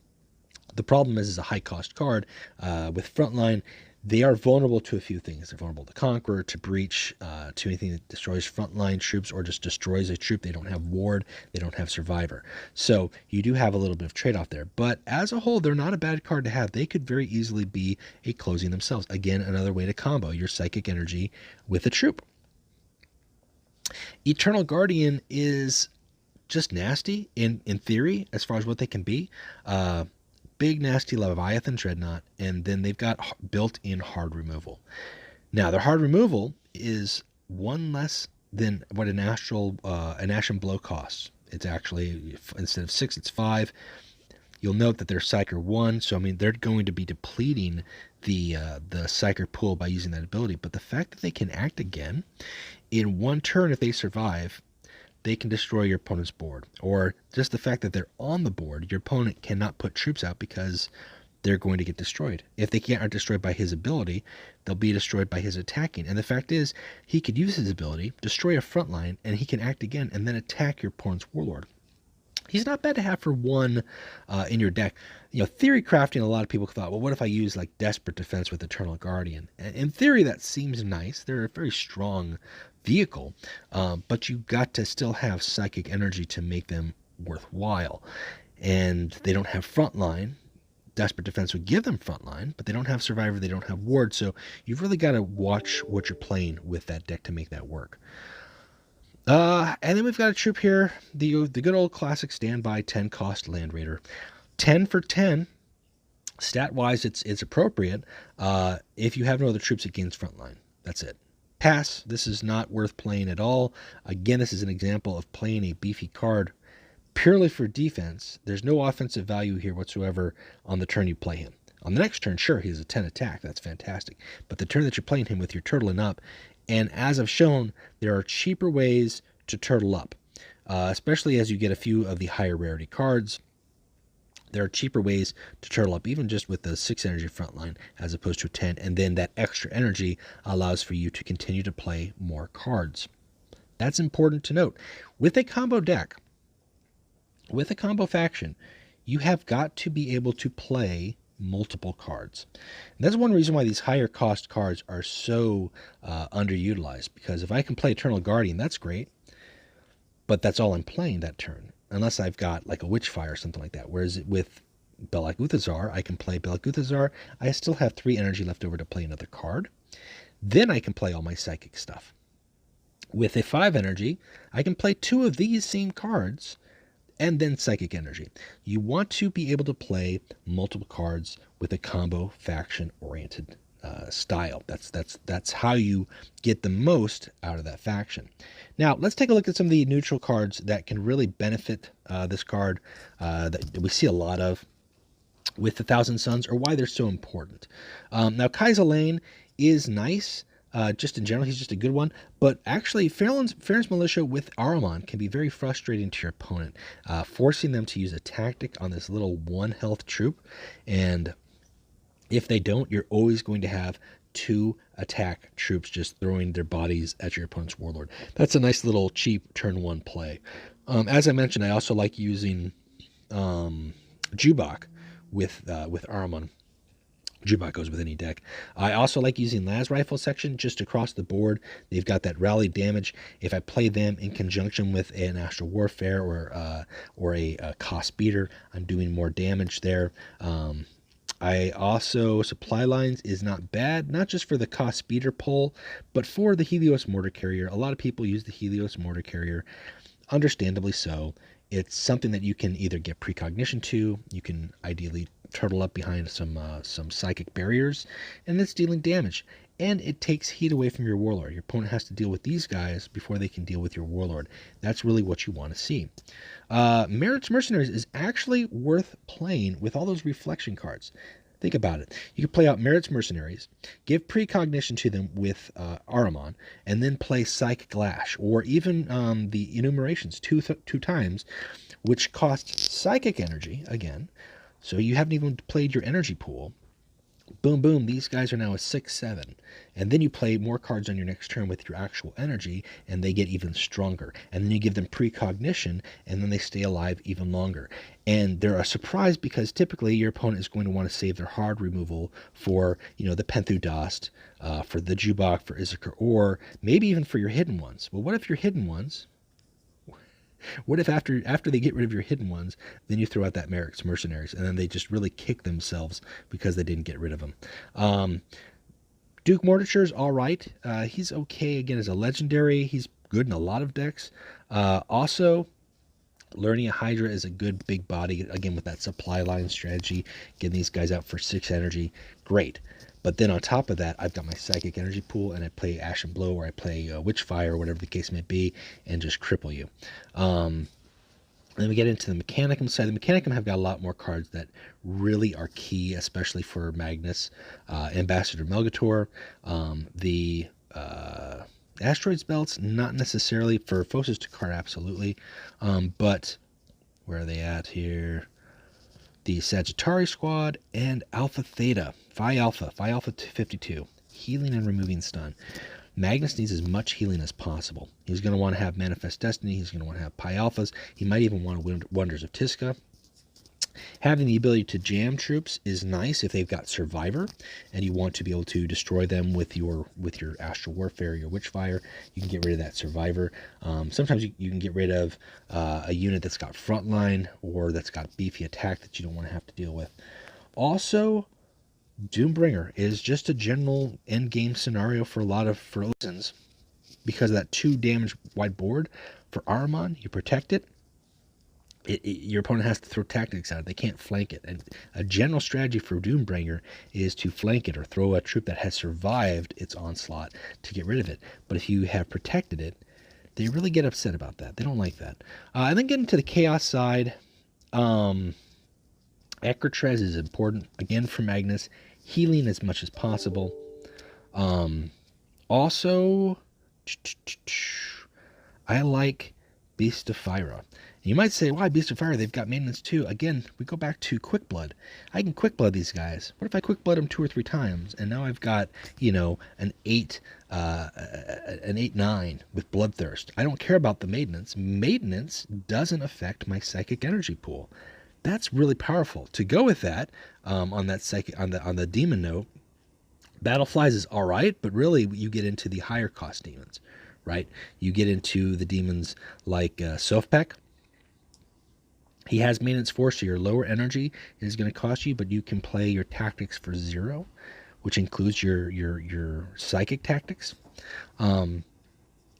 The problem is a high cost card. With Frontline, they are vulnerable to a few things. They're vulnerable to Conqueror, to Breach, to anything that destroys frontline troops or just destroys a troop. They don't have Ward, they don't have Survivor. So you do have a little bit of trade-off there. But as a whole, they're not a bad card to have. They could very easily be a closing themselves. Again, another way to combo your Psychic Energy with a troop. Eternal Guardian is just nasty in theory as far as what they can be. Big nasty Leviathan Dreadnought, and then they've got built-in hard removal. Now their hard removal is 1 less than what an Ashen Blow costs. It's actually, instead of 6, it's 5. You'll note that they're Psyker 1, so I mean they're going to be depleting the Psyker pool by using that ability. But the fact that they can act again in 1 turn if they survive, they can destroy your opponent's board. Or just the fact that they're on the board, your opponent cannot put troops out because they're going to get destroyed. If they aren't destroyed by his ability, they'll be destroyed by his attacking. And the fact is, he could use his ability, destroy a front line, and he can act again and then attack your opponent's Warlord. He's not bad to have for 1 in your deck. You know, theory crafting, a lot of people thought, well, what if I use like Desperate Defense with Eternal Guardian? And in theory, that seems nice. They're a very strong vehicle, but you got to still have Psychic Energy to make them worthwhile. And they don't have Frontline. Desperate Defense would give them Frontline, but they don't have Survivor, they don't have Ward, so you've really got to watch what you're playing with that deck to make that work. And then we've got a troop here, the good old classic standby 10 cost Land Raider. 10 for 10. Stat-wise, it's appropriate. If you have no other troops, it gains Frontline. That's it. Pass. This is not worth playing at all. Again, this is an example of playing a beefy card purely for defense. There's no offensive value here whatsoever on the turn you play him. On the next turn, sure, he has a 10 attack. That's fantastic. But the turn that you're playing him with, you're turtling up. And as I've shown, there are cheaper ways to turtle up, especially as you get a few of the higher rarity cards. There are cheaper ways to turtle up, even just with the 6 energy frontline as opposed to a 10. And then that extra energy allows for you to continue to play more cards. That's important to note. With a combo deck, with a combo faction, you have got to be able to play multiple cards. And that's one reason why these higher cost cards are so underutilized, because if I can play Eternal Guardian, that's great, but that's all I'm playing that turn, unless I've got like a Witchfire or something like that. Whereas with Belak Guthazar, I can play Belak Guthazar, I still have 3 energy left over to play another card, then I can play all my psychic stuff. With a 5 energy, I can play 2 of these same cards and then Psychic Energy. You want to be able to play multiple cards with a combo faction oriented style. That's how you get the most out of that faction. Now let's take a look at some of the neutral cards that can really benefit this card that we see a lot of with the Thousand Suns, or why they're so important. Now Kaiser Lane is nice. Just in general, he's just a good one. But actually, Farron's Militia with Ahriman can be very frustrating to your opponent, forcing them to use a tactic on this little 1 health troop. And if they don't, you're always going to have 2 attack troops just throwing their bodies at your opponent's Warlord. That's a nice little cheap turn 1 play. As I mentioned, I also like using Jubak with Ahriman Jubok goes with any deck. I also like using Las Rifle section just across the board. They've got that rally damage. If I play them in conjunction with an Astro Warfare or a cost beater, I'm doing more damage there. I also, supply lines is not bad, not just for the cost speeder pull, but for the Helios mortar carrier. A lot of people use the Helios mortar carrier, understandably so. It's something that you can either get precognition to, you can ideally turtle up behind some psychic barriers, and it's dealing damage. And it takes heat away from your Warlord. Your opponent has to deal with these guys before they can deal with your Warlord. That's really what you want to see. Merit's Mercenaries is actually worth playing with all those reflection cards. Think about it. You can play out Merit's Mercenaries, give precognition to them with Ahriman, and then play Psychic Lash, or even the Enumerations two times, which cost Psychic Energy, again. So you haven't even played your energy pool. Boom, boom, these guys are now a 6/7. And then you play more cards on your next turn with your actual energy, and they get even stronger. And then you give them precognition, and then they stay alive even longer. And they're a surprise because typically your opponent is going to want to save their hard removal for, the Panther Dust, for the Jubok, for Issachar, or maybe even for your hidden ones. Well, what if your hidden ones... What if after they get rid of your hidden ones, then you throw out that Merit's Mercenaries, and then they just really kick themselves because they didn't get rid of them? Duke Mortiture's all right. He's okay, again, as a legendary. He's good in a lot of decks. Also, Learning a Hydra is a good big body, again, with that supply line strategy, getting these guys out for 6 energy. Great. But then on top of that, I've got my Psychic Energy pool, and I play Ashen Blow, or I play Witchfire, or whatever the case may be, and just cripple you. Then we get into the Mechanicum side. The Mechanicum have got a lot more cards that really are key, especially for Magnus. Ambassador Melgator, the Asteroids Belts, not necessarily. For Phosis to card, absolutely. But where are they at here? The Sagittari Squad and Alpha Theta. Phi Alpha 52. Healing and removing stun. Magnus needs as much healing as possible. He's going to want to have Manifest Destiny. He's going to want to have Pi Alphas. He might even want Wonders of Tisca. Having the ability to jam troops is nice if they've got Survivor and you want to be able to destroy them with your Astro Warfare, your Witchfire. You can get rid of that Survivor. Sometimes you can get rid of a unit that's got Frontline or that's got beefy attack that you don't want to have to deal with. Also, Doombringer is just a general end game scenario for reasons. Because of that 2 damage wide board for Ahriman, you protect it. Your opponent has to throw tactics out. They can't flank it. And a general strategy for Doombringer is to flank it or throw a troop that has survived its onslaught to get rid of it. But if you have protected it, they really get upset about that. They don't like that. And then getting to the Chaos side, Ekratrez is important, again, for Magnus. Healing as much as possible. Also, I like Beast of Fire. You might say, why Beast of Fire? They've got maintenance too. Again, we go back to Quick Blood. I can Quick Blood these guys. What if I Quick Blood them 2 or 3 times, and now I've got, an 8/9 with Bloodthirst. I don't care about the maintenance. Maintenance doesn't affect my Psychic Energy pool. That's really powerful. To go with that, on that psychic on the demon note, Battleflies is all right, but really you get into the higher cost demons, right? You get into the demons like Sofpek. He has maintenance 4, so your lower energy is going to cost you, but you can play your tactics for 0, which includes your psychic tactics.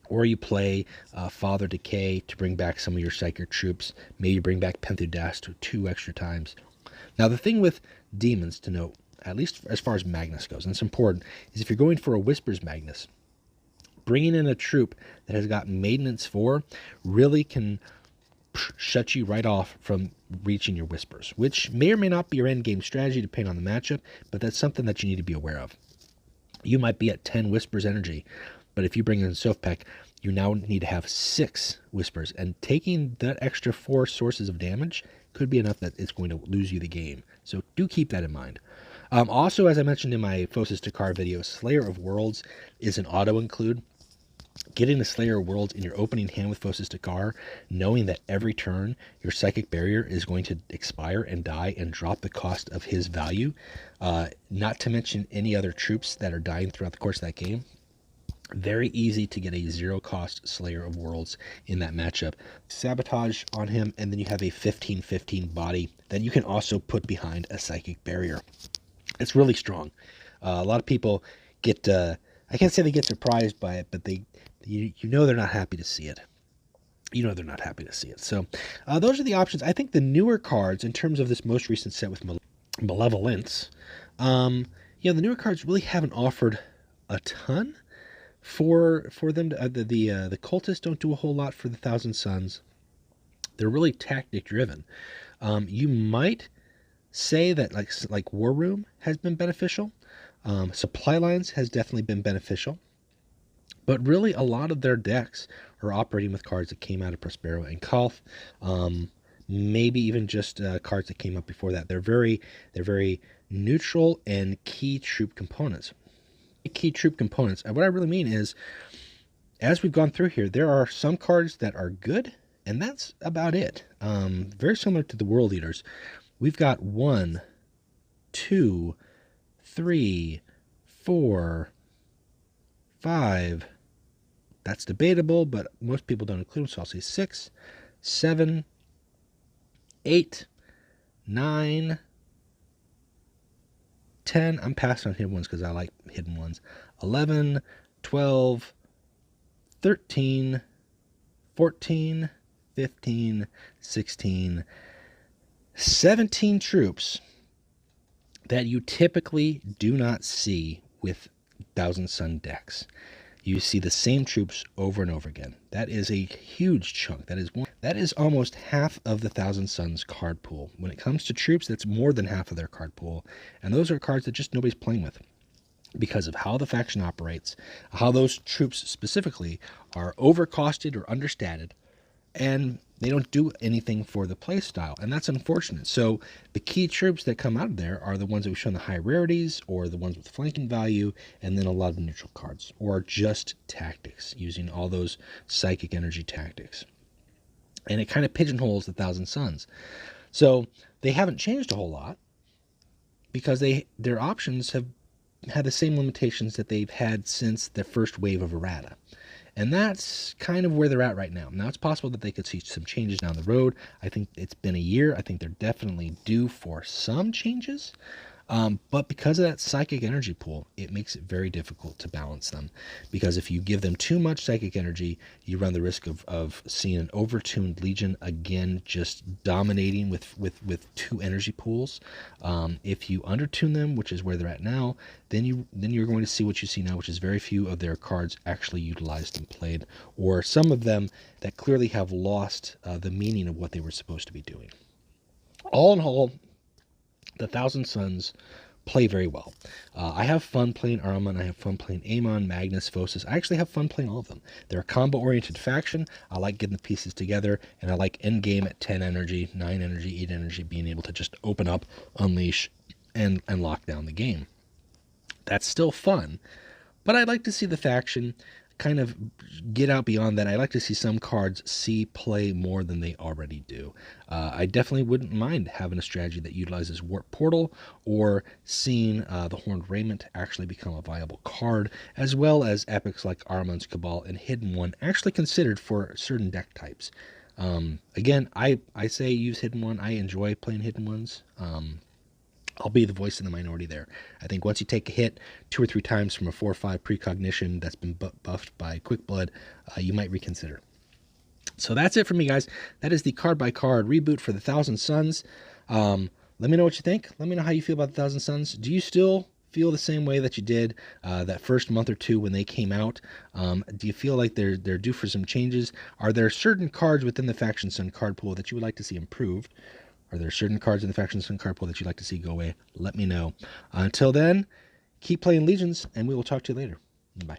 Or you play Father Decay to bring back some of your psychic troops. Maybe bring back Panther Dust 2 extra times. Now, the thing with demons to note, at least as far as Magnus goes, and it's important, is if you're going for a Whispers Magnus, bringing in a troop that has got maintenance 4 really can shut you right off from reaching your Whispers, which may or may not be your end game strategy depending on the matchup, but that's something that you need to be aware of. You might be at 10 Whispers energy, but if you bring in Sofpek, you now need to have 6 Whispers, and taking that extra 4 sources of damage could be enough that it's going to lose you the game. So do keep that in mind. Also, as I mentioned in my Phosis to Car video, Slayer of Worlds is an auto include. Getting the Slayer of Worlds in your opening hand with Phosis Dakar, knowing that every turn your Psychic Barrier is going to expire and die and drop the cost of his value, not to mention any other troops that are dying throughout the course of that game. Very easy to get a 0-cost Slayer of Worlds in that matchup. Sabotage on him, and then you have a 15/15 body that you can also put behind a Psychic Barrier. It's really strong. A lot of people get, I can't say they get surprised by it, but you know they're not happy to see it. You know they're not happy to see it. So those are the options. I think the newer cards, in terms of this most recent set with Malevolence, the newer cards really haven't offered a ton for them. The cultists don't do a whole lot for the Thousand Suns. They're really tactic driven. You might say that like War Room has been beneficial. Supply Lines has definitely been beneficial. But really, a lot of their decks are operating with cards that came out of Prospero and Kalth. Maybe even just cards that came up before that. They're very neutral and key troop components. Key troop components. And what I really mean is, as we've gone through here, there are some cards that are good, and that's about it. Very similar to the World Eaters. We've got 1, 2, 3, 4, 5. That's debatable, but most people don't include them, so I'll say 6, 7, 8, 9, 10. I'm passing on hidden ones because I like hidden ones. 11, 12, 13, 14, 15, 16, 17 troops that you typically do not see with Thousand Sun decks. You see the same troops over and over again. That is a huge chunk. That is almost half of the Thousand Suns card pool. When it comes to troops, that's more than half of their card pool. And those are cards that just nobody's playing with because of how the faction operates, how those troops specifically are overcosted or understated, and they don't do anything for the play style, and that's unfortunate. So the key troops that come out of there are the ones that we've shown the high rarities, or the ones with flanking value, and then a lot of neutral cards, or just tactics, using all those psychic energy tactics. And it kind of pigeonholes the Thousand Suns. So they haven't changed a whole lot, because their options have had the same limitations that they've had since the first wave of errata. And that's kind of where they're at right now. Now, it's possible that they could see some changes down the road. I think it's been a year. I think they're definitely due for some changes. But because of that psychic energy pool, it makes it very difficult to balance them. Because if you give them too much psychic energy, you run the risk of seeing an overtuned Legion again, just dominating with two energy pools. If you undertune them, which is where they're at now, then you're going to see what you see now, which is very few of their cards actually utilized and played, or some of them that clearly have lost the meaning of what they were supposed to be doing. All in all, the Thousand Suns play very well. I have fun playing Armand. I have fun playing Amon, Magnus, Phosis. I actually have fun playing all of them. They're a combo-oriented faction. I like getting the pieces together, and I like endgame at 10 energy, 9 energy, 8 energy, being able to just open up, unleash, and lock down the game. That's still fun, but I'd like to see the faction kind of get out beyond that. I like to see some cards see play more than they already do. I definitely wouldn't mind having a strategy that utilizes Warp Portal, or seeing the Horned Raymond actually become a viable card, as well as epics like Armand's Cabal and Hidden One actually considered for certain deck types. Again, I say use Hidden One. I enjoy playing Hidden Ones. I'll be the voice of the minority there. I think once you take a hit 2 or 3 times from a 4/5 precognition that's been buffed by Quick Blood, you might reconsider. So that's it for me, guys. That is the card-by-card reboot for the Thousand Suns. Let me know what you think. Let me know how you feel about the Thousand Suns. Do you still feel the same way that you did that first month or two when they came out? Do you feel like they're due for some changes? Are there certain cards within the Faction Sun card pool that you would like to see improved? Are there certain cards in the Faction Sun card pool that you'd like to see go away? Let me know. Until then, keep playing Legions, and we will talk to you later. Bye.